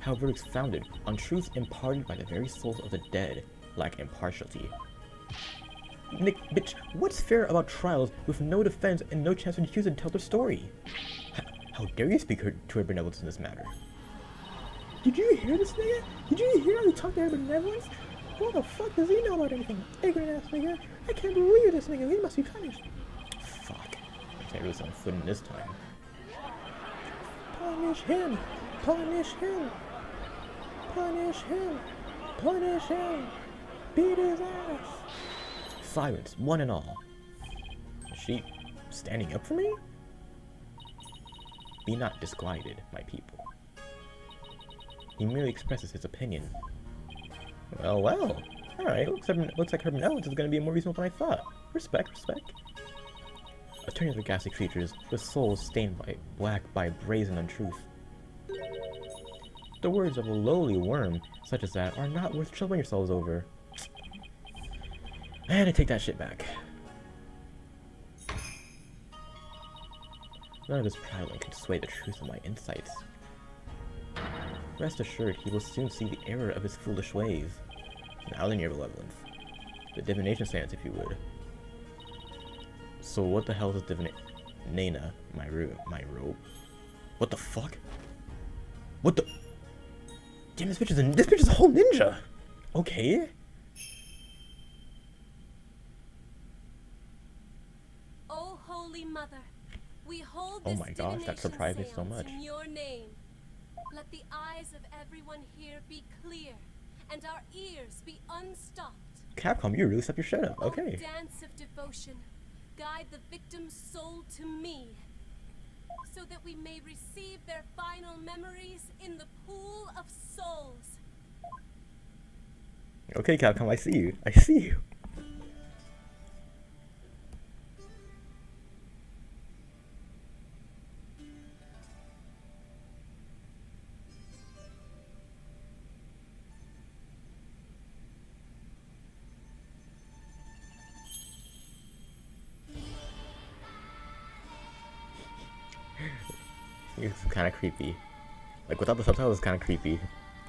Speaker 1: How verdicts founded on truths imparted by the very souls of the dead lack impartiality. Nick, bitch, what's fair about trials with no defense and no chance for the accused to tell their story? How dare you speak to her benevolence in this matter? Did you hear this nigga? Did you hear how he talked to her benevolence? What the fuck does he know about anything? Ignorant ass nigga. I can't believe this nigga. He must be punished. Fuck. I can't really sound footing this time. Punish him. Punish him. Punish him. Punish him. Beat his ass. Silence, one and all. Is she standing up for me? Be not disquieted, my people. He merely expresses his opinion. Well, well. Alright, looks like her benevolence is going to be more reasonable than I thought. Respect, respect. Attorney of the ghastly creatures, with souls stained by black by brazen untruth. The words of a lowly worm, such as that, are not worth troubling yourselves over. And I take that shit back. None of his prattling can sway the truth of my insights. Rest assured, he will soon see the error of his foolish ways. Now then, your benevolence. The divination stance, if you would. So what the hell is Nana, my robe? What the fuck? What the? Damn, this bitch is a whole ninja. Okay.
Speaker 4: Oh, Holy Mother, we hold
Speaker 1: Oh
Speaker 4: this
Speaker 1: my gosh, that surprised me so
Speaker 4: divination
Speaker 1: much.
Speaker 4: seance in your name. Let the eyes of everyone here be clear, and our ears be unstopped.
Speaker 1: Capcom, you really stepped your shit up.
Speaker 4: Oh,
Speaker 1: Okay.
Speaker 4: dance of devotion, guide the victim's soul to me, so that we may receive their final memories in the pool of souls.
Speaker 1: Okay, Capcom, I see you. I see you. It's kind of creepy. Like, without the subtitles, it's kind of creepy.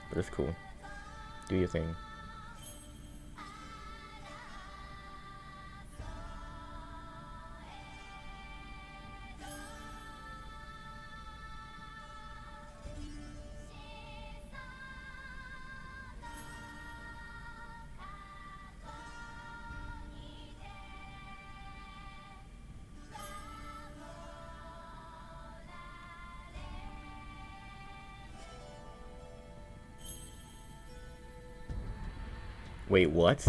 Speaker 1: But it's cool. Do your thing. Wait, what?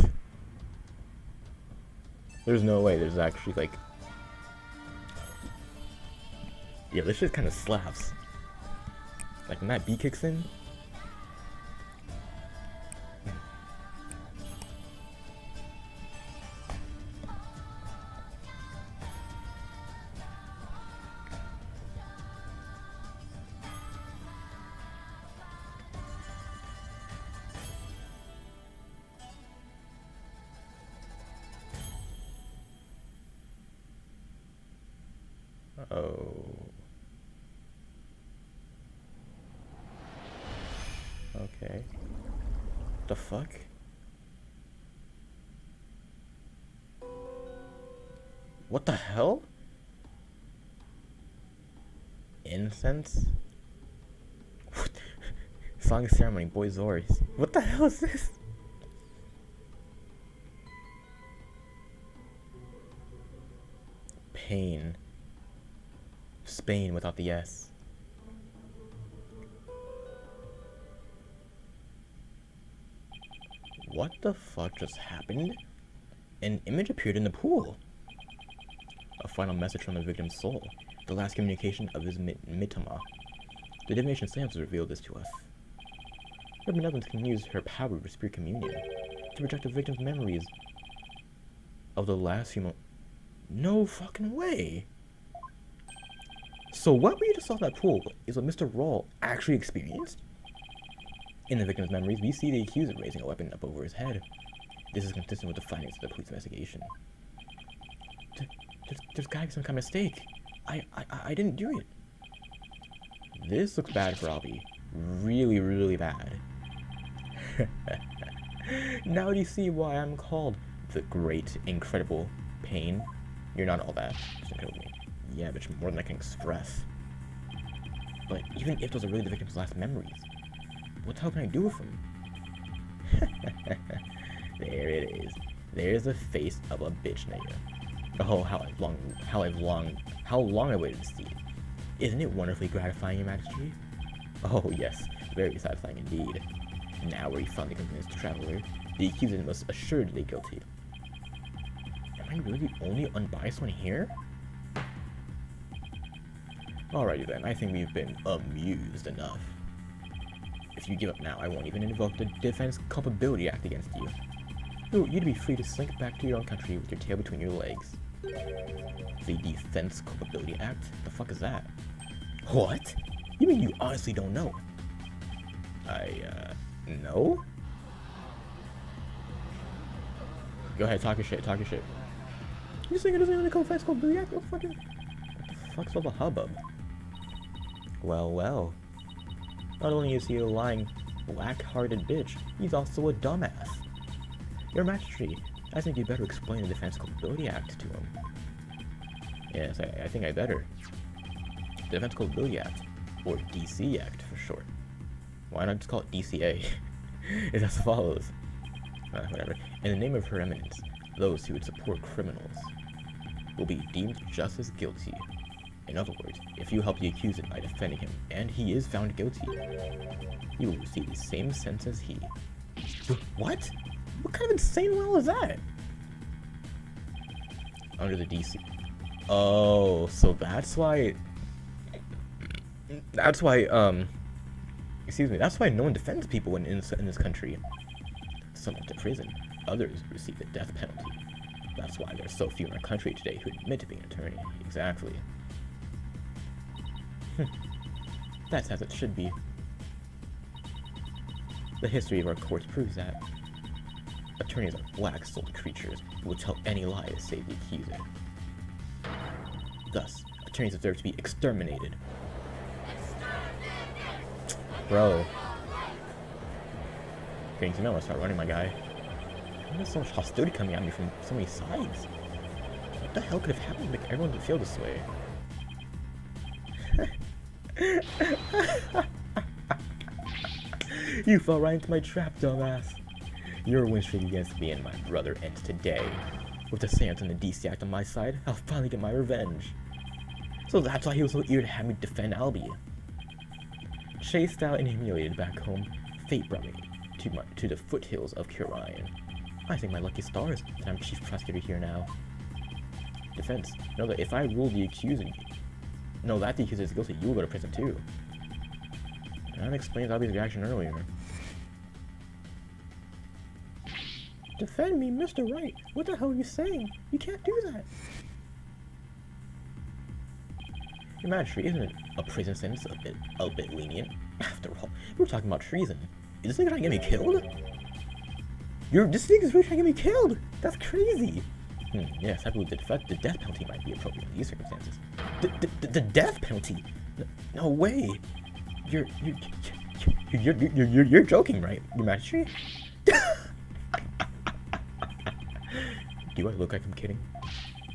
Speaker 1: There's no way there's actually, like... Yeah, this shit kind of slaps. Like, when that beat kicks in... Oh. Okay. The fuck? What the hell? Incense? Song ceremony, boy Zors. What the hell is this? Pain. Spain without the S. What the fuck just happened? An image appeared in the pool. A final message from the victim's soul. The last communication of his Mitama. The divination seance revealed this to us. Her benevolence can use her power of spirit communion to protect the victim's memories of the last few No fucking way! So what we just saw in that pool is what Mr. Rawl actually experienced? In the victim's memories, we see the accuser raising a weapon up over his head. This is consistent with the findings of the police investigation. There's gotta be some kind of mistake. I didn't do it. This looks bad for Albie. Really, really bad. Now do you see why I'm called the great, incredible Pain? You're not all that. Just incredible. Yeah, but more than I can express. But even if those are really the victim's last memories, what the hell can I do with them? There it is. There's the face of a bitch nigga. Oh, how long I waited to see it. Isn't it wonderfully gratifying, Your Majesty? Oh yes, very satisfying indeed. Now we finally convinced the traveler, the accused is most assuredly guilty. Am I really the only unbiased one here? Alrighty then, I think we've been amused enough. If you give up now, I won't even invoke the Defense Culpability Act against you. You'd be free to slink back to your own country with your tail between your legs. The Defense Culpability Act? The fuck is that? What? You mean you honestly don't know? No? Go ahead, talk your shit, talk your shit. You saying it doesn't even call Defense Culpability Act? Oh, fucking... What the fuck's all the hubbub? Well, well. Not only is he a lying, black-hearted bitch, he's also a dumbass. Your Majesty, I think you better explain the Defense Culpability Act to him. Yes, I think I better. The Defense Culpability Act, or DC Act for short. Why not just call it DCA? It's as follows. Whatever. In the name of Her Eminence, those who would support criminals will be deemed just as guilty. In other words, if you help the accused by defending him, and he is found guilty, you will receive the same sentence as he. What? What kind of insane law is that? Under the DC. Oh, so that's why. Excuse me. That's why no one defends people in this country. Some went to prison. Others receive the death penalty. That's why there's so few in our country today who admit to being an attorney. Exactly. That's as it should be. The history of our courts proves that. Attorneys are black-souled creatures who will tell any lie to save the accuser. Thus, attorneys deserve to be exterminated. Bro. Getting to know, I'm gonna start running, my guy. There's so much hostility coming at me from so many sides. What the hell could have happened to make everyone feel this way? You fell right into my trap, dumbass. Your win streak against me and my brother ends today. With the seance and the DC Act on my side, I'll finally get my revenge. So that's why he was so eager to have me defend Albie. Chased out and humiliated back home, fate brought me to the foothills of Kurain. I think my lucky stars that I'm chief prosecutor here now. Defense, know that if I rule the accuser, know that the accuser is guilty, you will go to prison too. And that explains Albie's reaction earlier. Defend me, Mr. Wright. What the hell are you saying? You can't do that. Your Majesty, isn't a prison sentence a bit lenient? After all, we're talking about treason. Is this nigga trying to get me killed? This nigga's really trying to get me killed! That's crazy! Yes, I believe the death penalty might be appropriate in these circumstances. The death penalty? No way! You're joking, right, Your Majesty? Do I look like I'm kidding?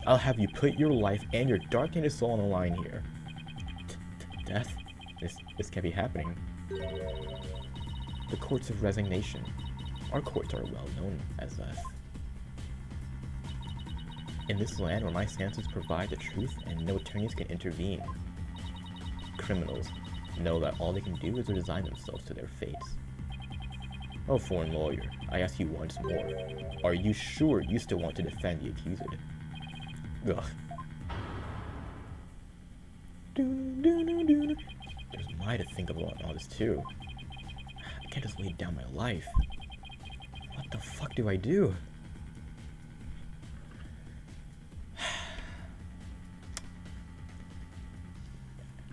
Speaker 1: I'll have you put your life and your dark-ended soul on the line here. Death? This can't be happening. The courts of resignation. Our courts are well known as that. In this land where my sentences provide the truth and no attorneys can intervene, criminals know that all they can do is resign themselves to their fates. Oh, foreign lawyer, I ask you once more, are you sure you still want to defend the accuser? Ugh. There's my to think of all this too. I can't just lay down my life. What the fuck do I do?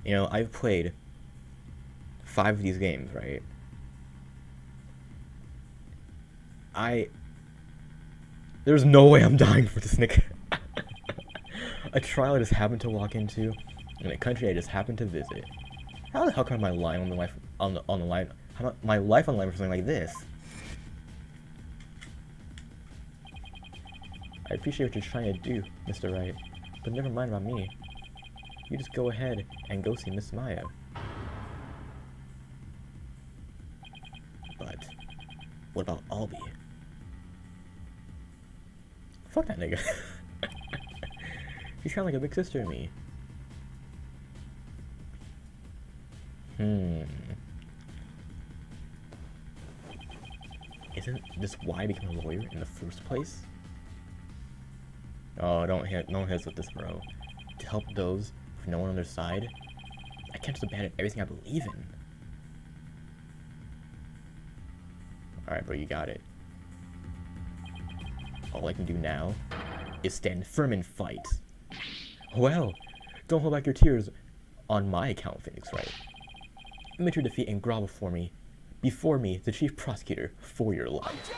Speaker 1: You know, I've played 5 of these games, right? There's no way I'm dying for this nigga. A trial I just happened to walk into, in a country I just happened to visit. How the hell can my life on the line? My life on the line for something like this? I appreciate what you're trying to do, Mr. Wright, but never mind about me. You just go ahead and go see Miss Maya. But what about Albie? Fuck that nigga. She's kind of like a big sister to me. Isn't this why I became a lawyer in the first place? Oh, don't hit with this, bro. To help those with no one on their side, I can't just abandon everything I believe in. Alright, bro, you got it. All I can do now is stand firm and fight. Well, don't hold back your tears on my account, Phoenix Wright. Admit your defeat and grovel before me, the chief prosecutor, for your life.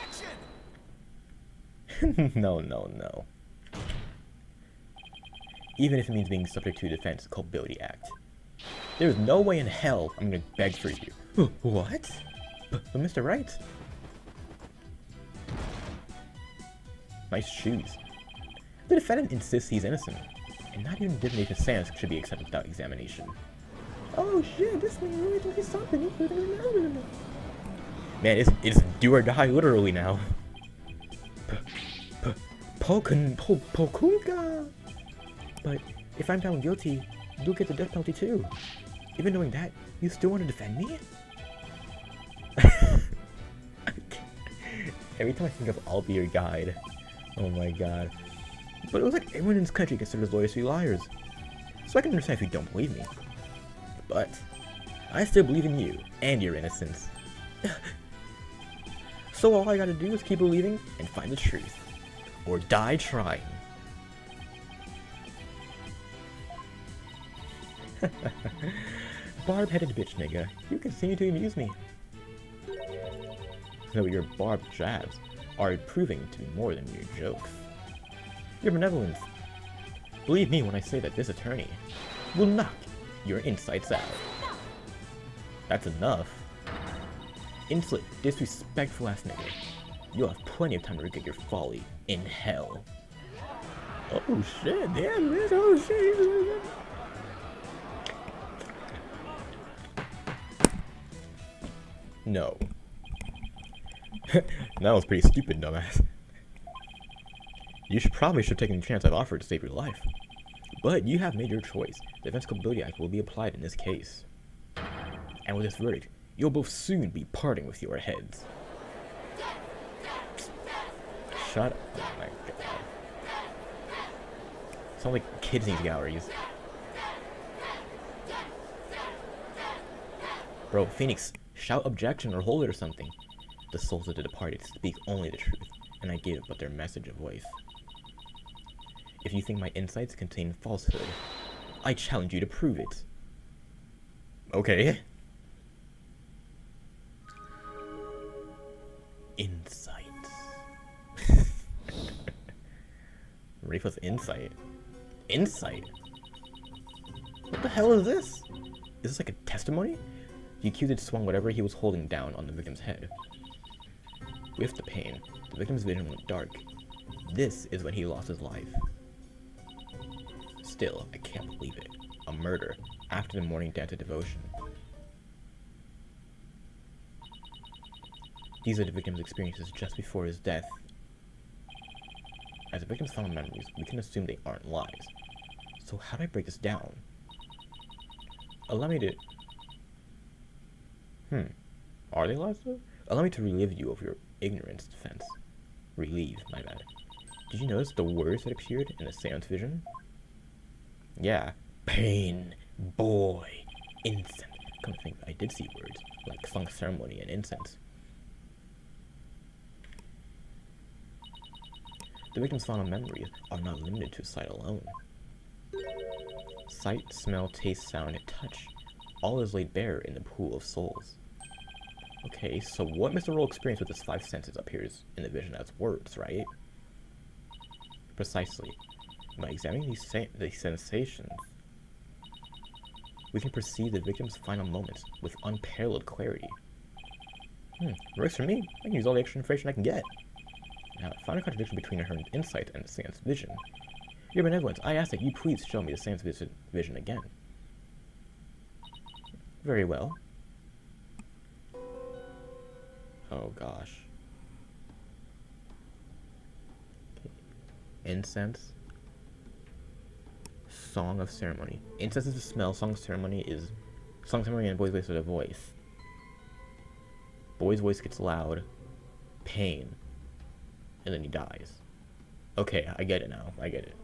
Speaker 1: No. even if it means being subject to the Defense Culpability Act. There's no way in hell I'm gonna beg for you. What? But Mr. Wright? Nice shoes. The defendant insists he's innocent, and not even divination stance should be accepted without examination. Oh shit, this thing really thinks he's something. Man, it's do or die literally now. Pokunga! But if I'm found guilty, you'll get the death penalty too. Even knowing that, you still want to defend me? Every time I think of I'll be your guide. Oh my god. But it was like everyone in this country considers lawyers to be liars. So I can understand if you don't believe me. But I still believe in you and your innocence. So all I gotta do is keep believing and find the truth. Or die trying. Barb-headed bitch nigga, you continue to amuse me. Though your barbed jabs are proving to be more than mere jokes. Your benevolence. Believe me when I say that this attorney will knock your insides out. That's enough. Insolent, disrespectful ass nigga. You'll have plenty of time to regret your folly in hell. Oh shit, damn this, oh shit. No. That was pretty stupid, dumbass. You probably should have taken the chance I've offered to save your life. But you have made your choice. The Defense Culpability Act will be applied in this case. And with this verdict, you'll both soon be parting with your heads. Shut up. Oh my god. Sound like kids in these galleries. Bro, Phoenix, shout objection or hold it or something. The souls of the departed speak only the truth, and I give but their message of voice. If you think my insights contain falsehood, I challenge you to prove it. Okay. Insights. Rafa's insight. Insight? What the hell is this? Is this like a testimony? The accused had swung whatever he was holding down on the victim's head. With the pain, the victim's vision went dark. This is when he lost his life. Still, I can't believe it. A murder after the morning dance of devotion. These are the victim's experiences just before his death. As the victim's final memories, we can assume they aren't lies. So how do I break this down? Allow me to... Are they lies though? Allow me to relieve you of your ignorance defense. Relieve, my bad. Did you notice the words that appeared in the seance vision? Yeah. Pain, boy, incense. Come to think, I did see words, like song ceremony and incense. The victim's final memories are not limited to sight alone. Sight, smell, taste, sound, and touch. All is laid bare in the pool of souls. Okay, so what Mr. Roll experienced with his 5 senses appears in the vision as words, right? Precisely. By examining these sensations, we can perceive the victim's final moments with unparalleled clarity. Works for me. I can use all the extra information I can get. Now, I found a contradiction between her insight and the seance vision. Your benevolence, I ask that you please show me the seance vision again. Very well. Oh gosh. Okay. Incense. Song of ceremony. Incense is the smell. Song of ceremony is... Song of ceremony and boy's voice are the voice. Boy's voice gets loud. Pain. And then he dies. Okay, I get it now. I get it.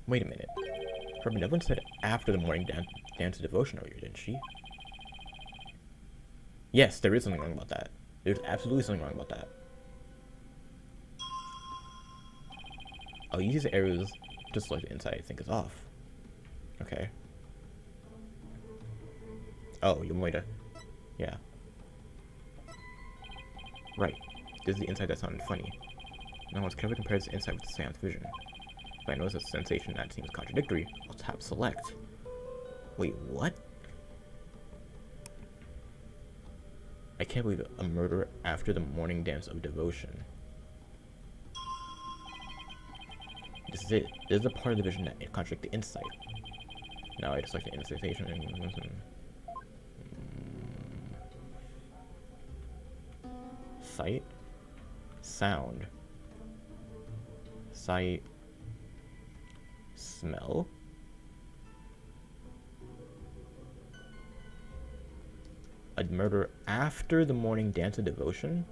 Speaker 1: Wait a minute. Her benevolence said after the morning dance of devotion earlier, didn't she? Yes, there is something wrong about that. There's absolutely something wrong about that. I'll use these arrows just like the inside I think is off. Okay. Oh, you want me to... Yeah. Right. This is the inside that sounded funny. Now let's carefully compare this insight with the Sam's vision. If I notice a sensation that seems contradictory, I'll tap select. Wait, what? I can't believe it. A murder after the morning dance of devotion. This is it. This is the part of the vision that contradicts the insight. Now I just select the sensation and sight, sound, sight, smell. A murder after the morning dance of devotion,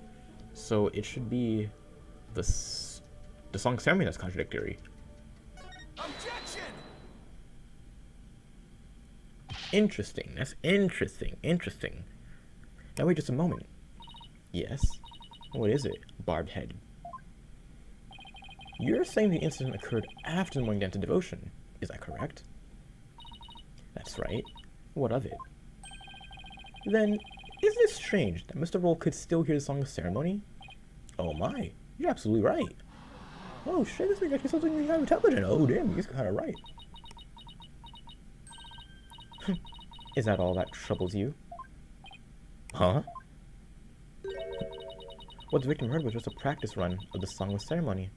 Speaker 1: so it should be the song ceremony that's contradictory.
Speaker 2: Objection!
Speaker 1: Interesting. That's interesting. Interesting. Now wait just a moment. Yes. What is it? Barbed head. You're saying the incident occurred after the morning dance of devotion. Is that correct? That's right. What of it? Then, isn't it strange that Mr. Roll could still hear the song of ceremony? Oh my, you're absolutely right. Oh shit, this thing actually sounds like kind of intelligent. Oh damn, he's kind of right. Is that all that troubles you? Huh? What the victim heard was just a practice run of the song of ceremony.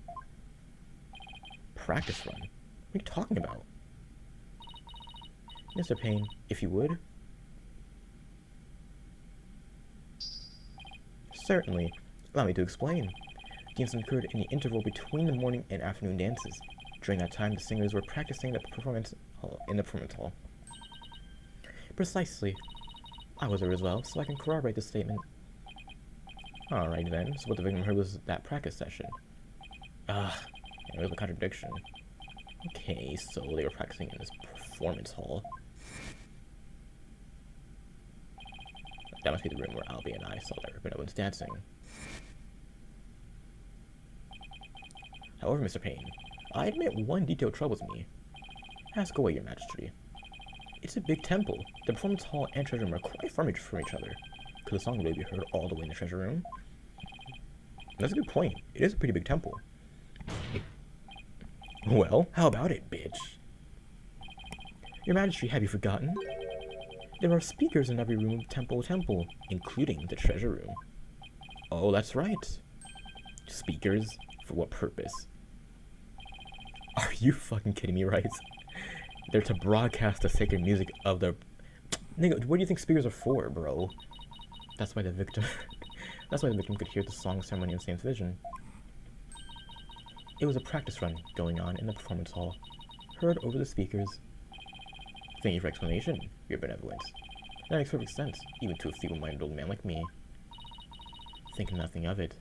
Speaker 1: Practice run? What are you talking about? Mr. Payne, if you would. Certainly. Allow me to explain. The incident occurred in the interval between the morning and afternoon dances. During that time, the singers were practicing in the performance hall. Precisely. I was there as well, so I can corroborate this statement. Alright then, so what the victim heard was that practice session. It was a contradiction. Okay, so they were practicing in this performance hall. That must be the room where Albie and I saw that Rapino was dancing. However, Mr. Payne, I admit one detail troubles me. Ask away, Your Majesty. It's a big temple. The performance hall and treasure room are quite far from each other. Could the song really be heard all the way in the treasure room? That's a good point. It is a pretty big temple. Well, how about it, bitch? Your Majesty, have you forgotten? There are speakers in every room of Temple, including the treasure room. Oh, that's right. Speakers? For what purpose? Are you fucking kidding me, right? They're to broadcast the sacred music of the... Nigga, what do you think speakers are for, bro? That's why the victim... That's why the victim could hear the song ceremony in Sam's vision. It was a practice run going on in the performance hall, heard over the speakers. Thank you for explanation, Your Benevolence. That makes perfect sense, even to a feeble-minded old man like me. Think nothing of it.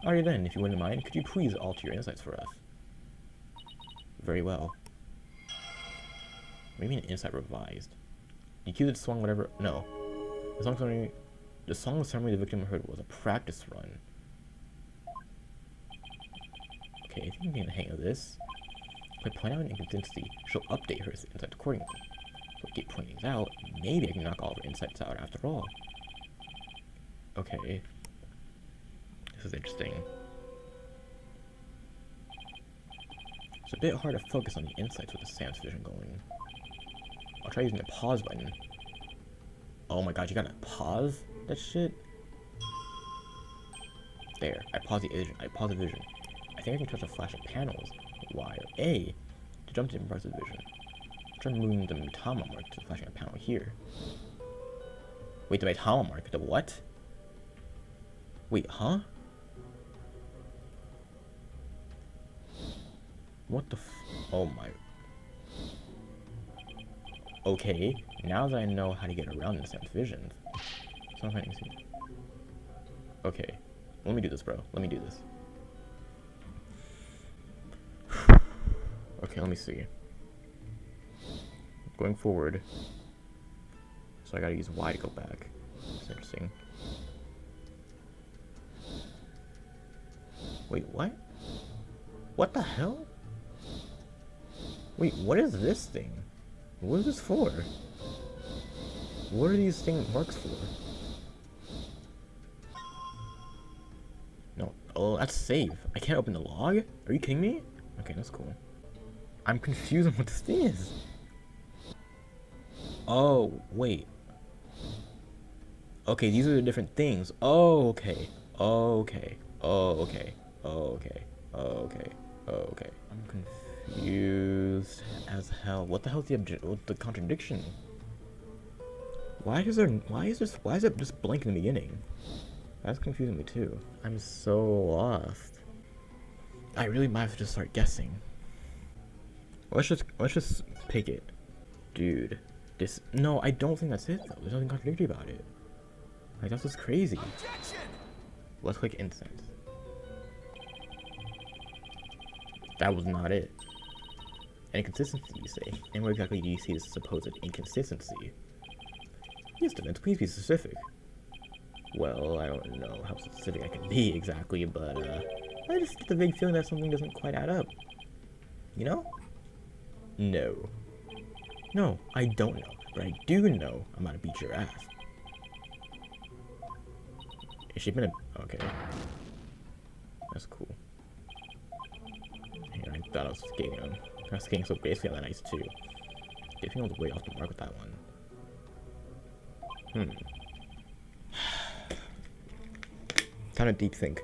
Speaker 1: Alright then, if you wouldn't mind, could you please alter your insights for us? Very well. What do you mean insight revised? You cue the song whatever... No. The song ceremony the victim heard was a practice run. Okay, I think I'm getting the hang of this. If I point out an inconsistency, she'll update her insights accordingly. If I keep pointing these out, maybe I can knock all of her insights out after all. Okay. This is interesting. It's a bit hard to focus on the insights with the Sam's vision going. I'll try using the pause button. Oh my god, you gotta pause that shit? There, I pause the vision. I think I can touch a flash of panels. Y or A to jump to impressive vision. Try moving the Mitama mark to flashing a panel here. Wait, the Mitama mark? The what? Wait, huh? What the oh my... Okay, now that I know how to get around the Sam's vision. Okay, let me do this, bro. Let me do this. Okay, let me see. Going forward. So I gotta use Y to go back. That's interesting. Wait, what? What the hell? Wait, what is this thing? What is this for? What are these thing marks for? No. Oh, that's safe. I can't open the log? Are you kidding me? Okay, that's cool. I'm confused on what this thing is. Oh, wait. Okay, these are the different things. Oh, okay. Oh, okay. Oh, okay. Oh, okay. Oh, okay. Oh, okay. I'm confused as hell. What the hell is the contradiction? Why is it just blank in the beginning? That's confusing me too. I'm so lost. I really might have to just start guessing. Let's just pick it. Dude. No, I don't think that's it though. There's nothing contradictory about it. Like, that's just crazy.
Speaker 2: Objection!
Speaker 1: Let's click incense. That was not it. Inconsistency, you say? And where exactly do you see this supposed inconsistency? Yes, Defense, please be specific. Well, I don't know how specific I can be exactly, but I just get the vague feeling that something doesn't quite add up. You know? No. No, I don't know, but I do know I'm gonna beat your ass. Is she been okay. That's cool. Yeah, I thought I was skating on. I was skating so basically on that ice too. Getting all the way off the mark with that one. Time to deep think.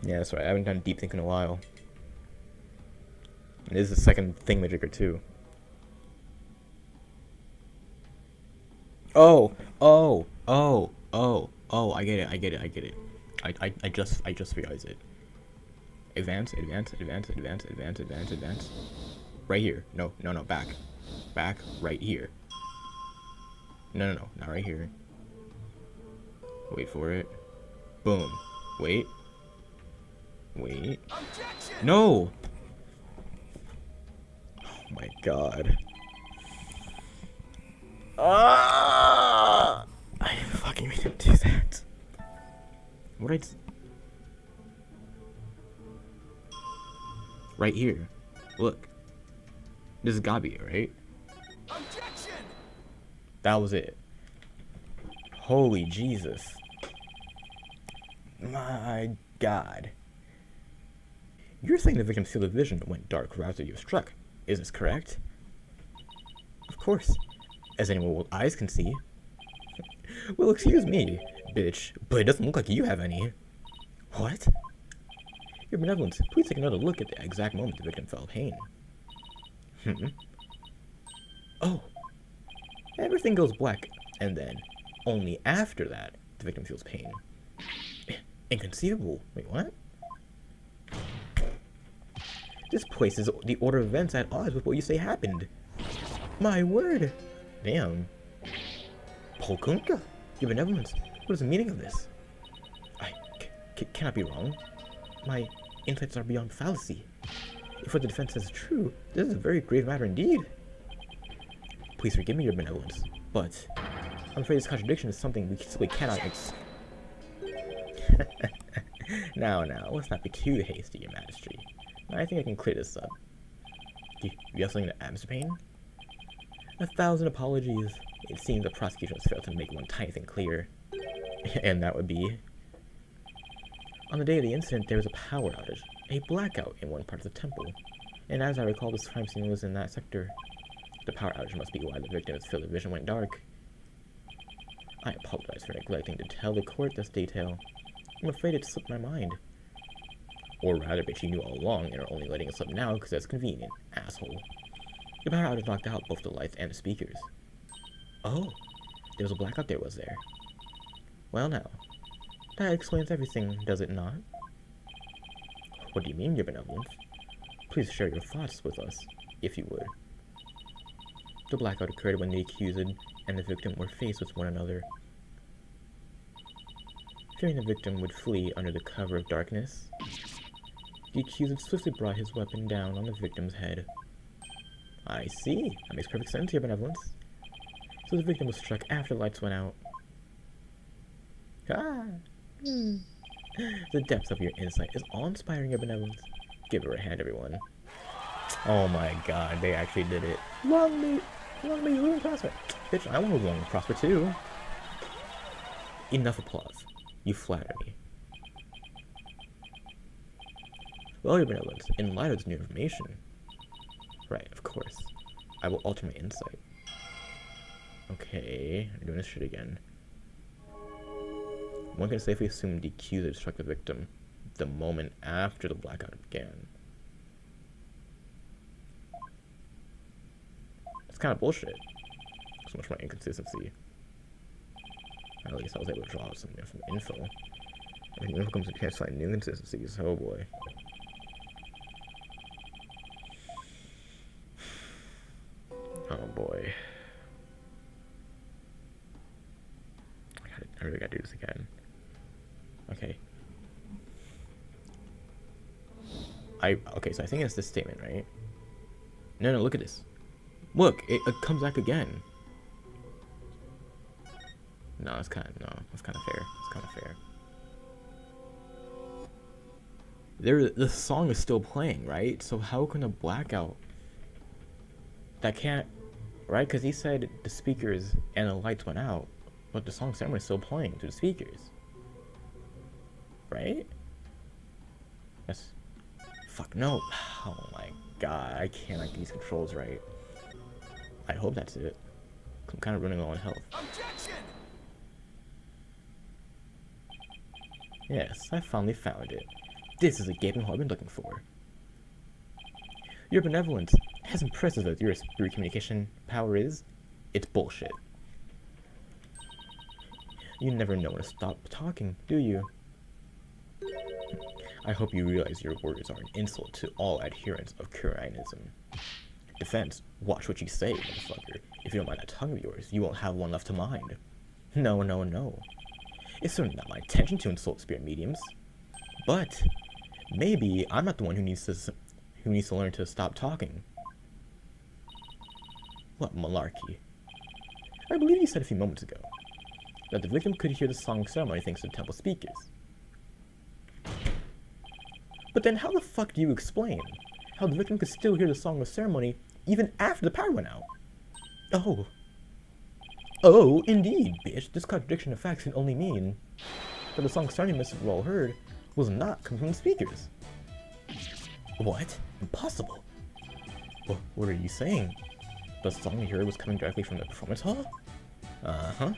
Speaker 1: Yeah, that's right. I haven't done deep think in a while. And this is the second thingamajigger too. Oh, I get it. I just realized it. Advance. Right here. No, back. Back, right here. No, not right here. Wait for it. Boom. Wait.
Speaker 2: Objection!
Speaker 1: No! Oh my god. I didn't fucking mean to do that. What I right here. Look. This is gotta be it, right?
Speaker 2: Objection!
Speaker 1: That was it. Holy Jesus. My god. You're saying the victim's field of vision went dark right after you were struck. Is this correct? Of course. As anyone with eyes can see. Well, excuse me, bitch, but it doesn't look like you have any. What? Your benevolence, please take another look at the exact moment the victim felt pain. Oh. Everything goes black, and then, only after that, the victim feels pain. Inconceivable. Wait, what? This places the order of events at odds with what you say happened. My word. Damn. Polkunka, your benevolence. What is the meaning of this? I cannot be wrong. My insights are beyond fallacy. If what the defense is true, this is a very grave matter indeed. Please forgive me, your benevolence, but I'm afraid this contradiction is something we simply cannot Now, let's not be too hasty, your majesty. I think I can clear this up. Do you have something to add, Mr. Payne? 1,000 apologies. It seems the prosecution has failed to make one tiny thing clear. And that would be... On the day of the incident, there was a power outage, a blackout in one part of the temple. And as I recall, this crime scene was in that sector. The power outage must be why the victim's field of vision went dark. I apologize for neglecting to tell the court this detail. I'm afraid it slipped my mind. Or rather, but you knew all along and are only letting it slip now because that's convenient, asshole. The power outage knocked out both the lights and the speakers. Oh, there was a blackout there, was there? Well now, that explains everything, does it not? What do you mean, your benevolence? Please share your thoughts with us, if you would. The blackout occurred when the accused and the victim were faced with one another. Fearing the victim would flee under the cover of darkness, the accused swiftly brought his weapon down on the victim's head. I see. That makes perfect sense, your benevolence. So the victim was struck after the lights went out. The depth of your insight is awe-inspiring, your benevolence. Give her a hand, everyone. Oh my god, they actually did it. Long may live and prosper. Bitch, I want to live long and prosper too. Enough applause. You flatter me. Well, your benevolence, in light of this new information. Right, of course. I will alter my insight. Okay, I'm doing this shit again. One can safely assume the accuser struck the victim the moment after the blackout began. It's kind of bullshit. So much more inconsistency. At least I was able to draw out some info. And when it comes to can't find new inconsistencies, oh boy. Oh boy. I really gotta do this again. Okay. Okay, so I think it's this statement, right? No, look at this. Look, it comes back again. No, that's kind of fair. It's kind of fair. The song is still playing, right? So how can a blackout that can't, right? Because he said the speakers and the lights went out, but the song ceremony is still playing through the speakers, right? That's fuck no. Oh my god, I can't like these controls right. I hope that's it. I'm kind of running low on health.
Speaker 2: Objection!
Speaker 1: Yes, I finally found it. This is the gaping hole I've been looking for. Your benevolence, as impressive as your spirit communication power is, it's bullshit. You never know when to stop talking, do you? I hope you realize your words are an insult to all adherents of Kuranism. Defense, watch what you say, motherfucker. If you don't mind that tongue of yours, you won't have one left to mind. No. It's certainly not my intention to insult spirit mediums. But maybe I'm not the one who needs to learn to stop talking. What malarkey? I believe you said a few moments ago that the victim could hear the song ceremony thanks to the temple speakers. But then how the fuck do you explain how the victim could still hear the song of ceremony even after the power went out? Oh, indeed, bitch. This contradiction of facts can only mean that the song ceremony Mr. Roll heard was not coming from the speakers. What? Impossible. What are you saying? The song you heard was coming directly from the performance hall? Uh-huh.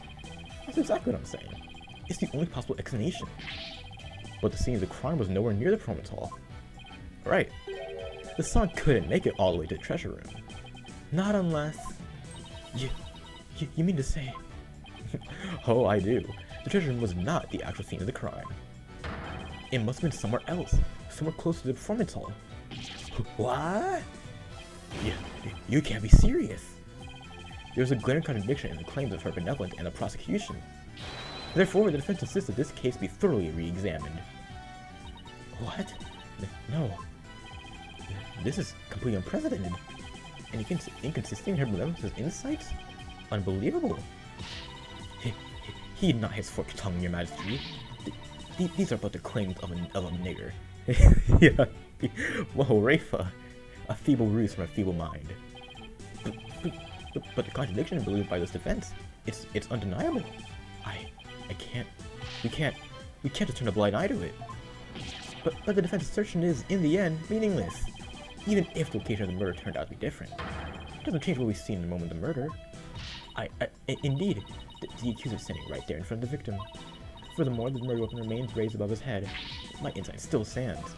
Speaker 1: That's exactly what I'm saying. It's the only possible explanation. But the scene of the crime was nowhere near the performance hall. Right. The song couldn't make it all the way to the treasure room. Not unless... You mean to say... Oh, I do. The treasure room was not the actual scene of the crime. It must have been somewhere else. Somewhere close to the performance hall. What? You can't be serious. There's a glaring contradiction in the claims of her benevolence and the prosecution. Therefore, the defense insists that this case be thoroughly re-examined. What? No. This is completely unprecedented. And inconsistent in her benevolence's insights? Unbelievable. Heed not his forked tongue, your majesty. These are but the claims of a nigger. Yeah. Whoa, Rafa. A feeble ruse from a feeble mind. But the contradiction believed by this defense, it's undeniable. I can't. We can't just turn a blind eye to it. But the defense assertion is, in the end, meaningless. Even if the location of the murder turned out to be different. It doesn't change what we see in the moment of the murder. Indeed, the accuser is standing right there in front of the victim. Furthermore, the murder weapon remains raised above his head. My insight still stands.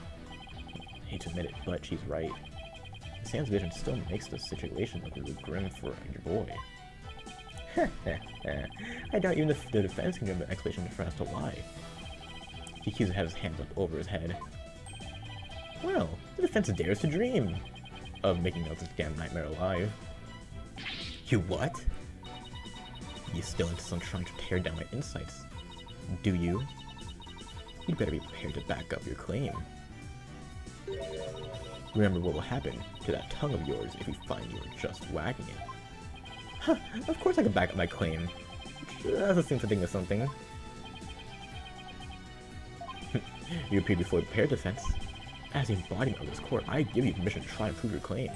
Speaker 1: I hate to admit it, but she's right. Sam's vision still makes the situation look really grim for your boy. I doubt even the defense can give an explanation for as to why. The accuser had his hands up over his head. Well, the defense dares to dream of making out this damn nightmare alive. You what? You still insist on trying to tear down my insights, do you? You'd better be prepared to back up your claim. Remember what will happen to that tongue of yours if we find you're just wagging it. Huh, of course I can back up my claim. That's a simple thing of something. You appear before the prepared defense. As the embodiment of this court, I give you permission to try and prove your claim.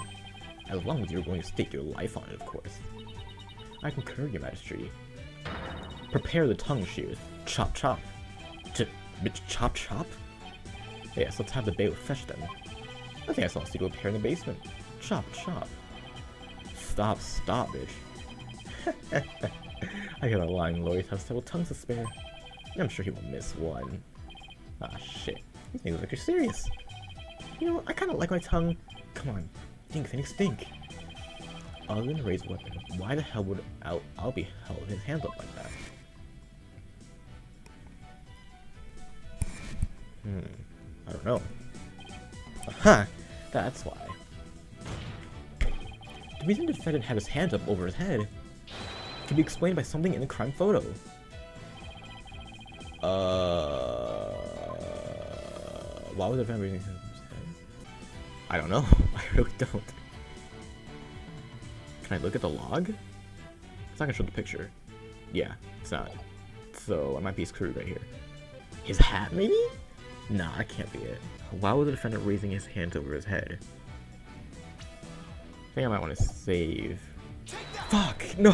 Speaker 1: As long as you're going to stake your life on it, of course. I concur, your majesty. Prepare the tongue shears. Chop chop. Chop chop? Yes, let's have the bailiff fetch them. I think I saw a secret up here in the basement. Chop, chop. Stop, bitch. I got a lying Lloyd have several tongues to spare. I'm sure he won't miss one. Ah, shit. These niggas look you're serious. You know, I kinda like my tongue. Come on. Stink. Other than a raised weapon, why the hell would I'll be held his hands up like that? I don't know. Aha! That's why. The reason the defendant had his hands up over his head can be explained by something in the crime photo. Why would the defendant raise his head? I don't know. I really don't. Can I look at the log? It's not gonna show the picture. Yeah, it's not. So I might be screwed right here. His hat, maybe? Nah, that can't be it. Why was the defendant raising his hands over his head? I think I might want to save. Fuck! No!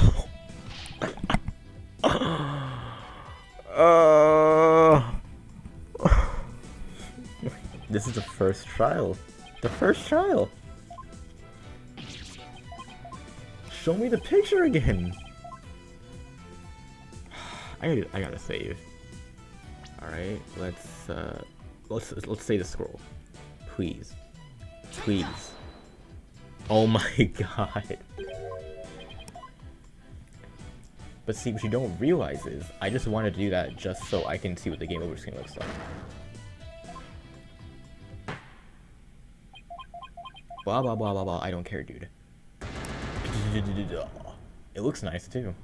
Speaker 1: This is the first trial. The first trial! Show me the picture again! I gotta save. Alright, let's say the scroll. Please. Oh my god. But see, what you don't realize is, I just wanted to do that just so I can see what the game over screen looks like. Blah blah blah blah blah, I don't care, dude. It looks nice too.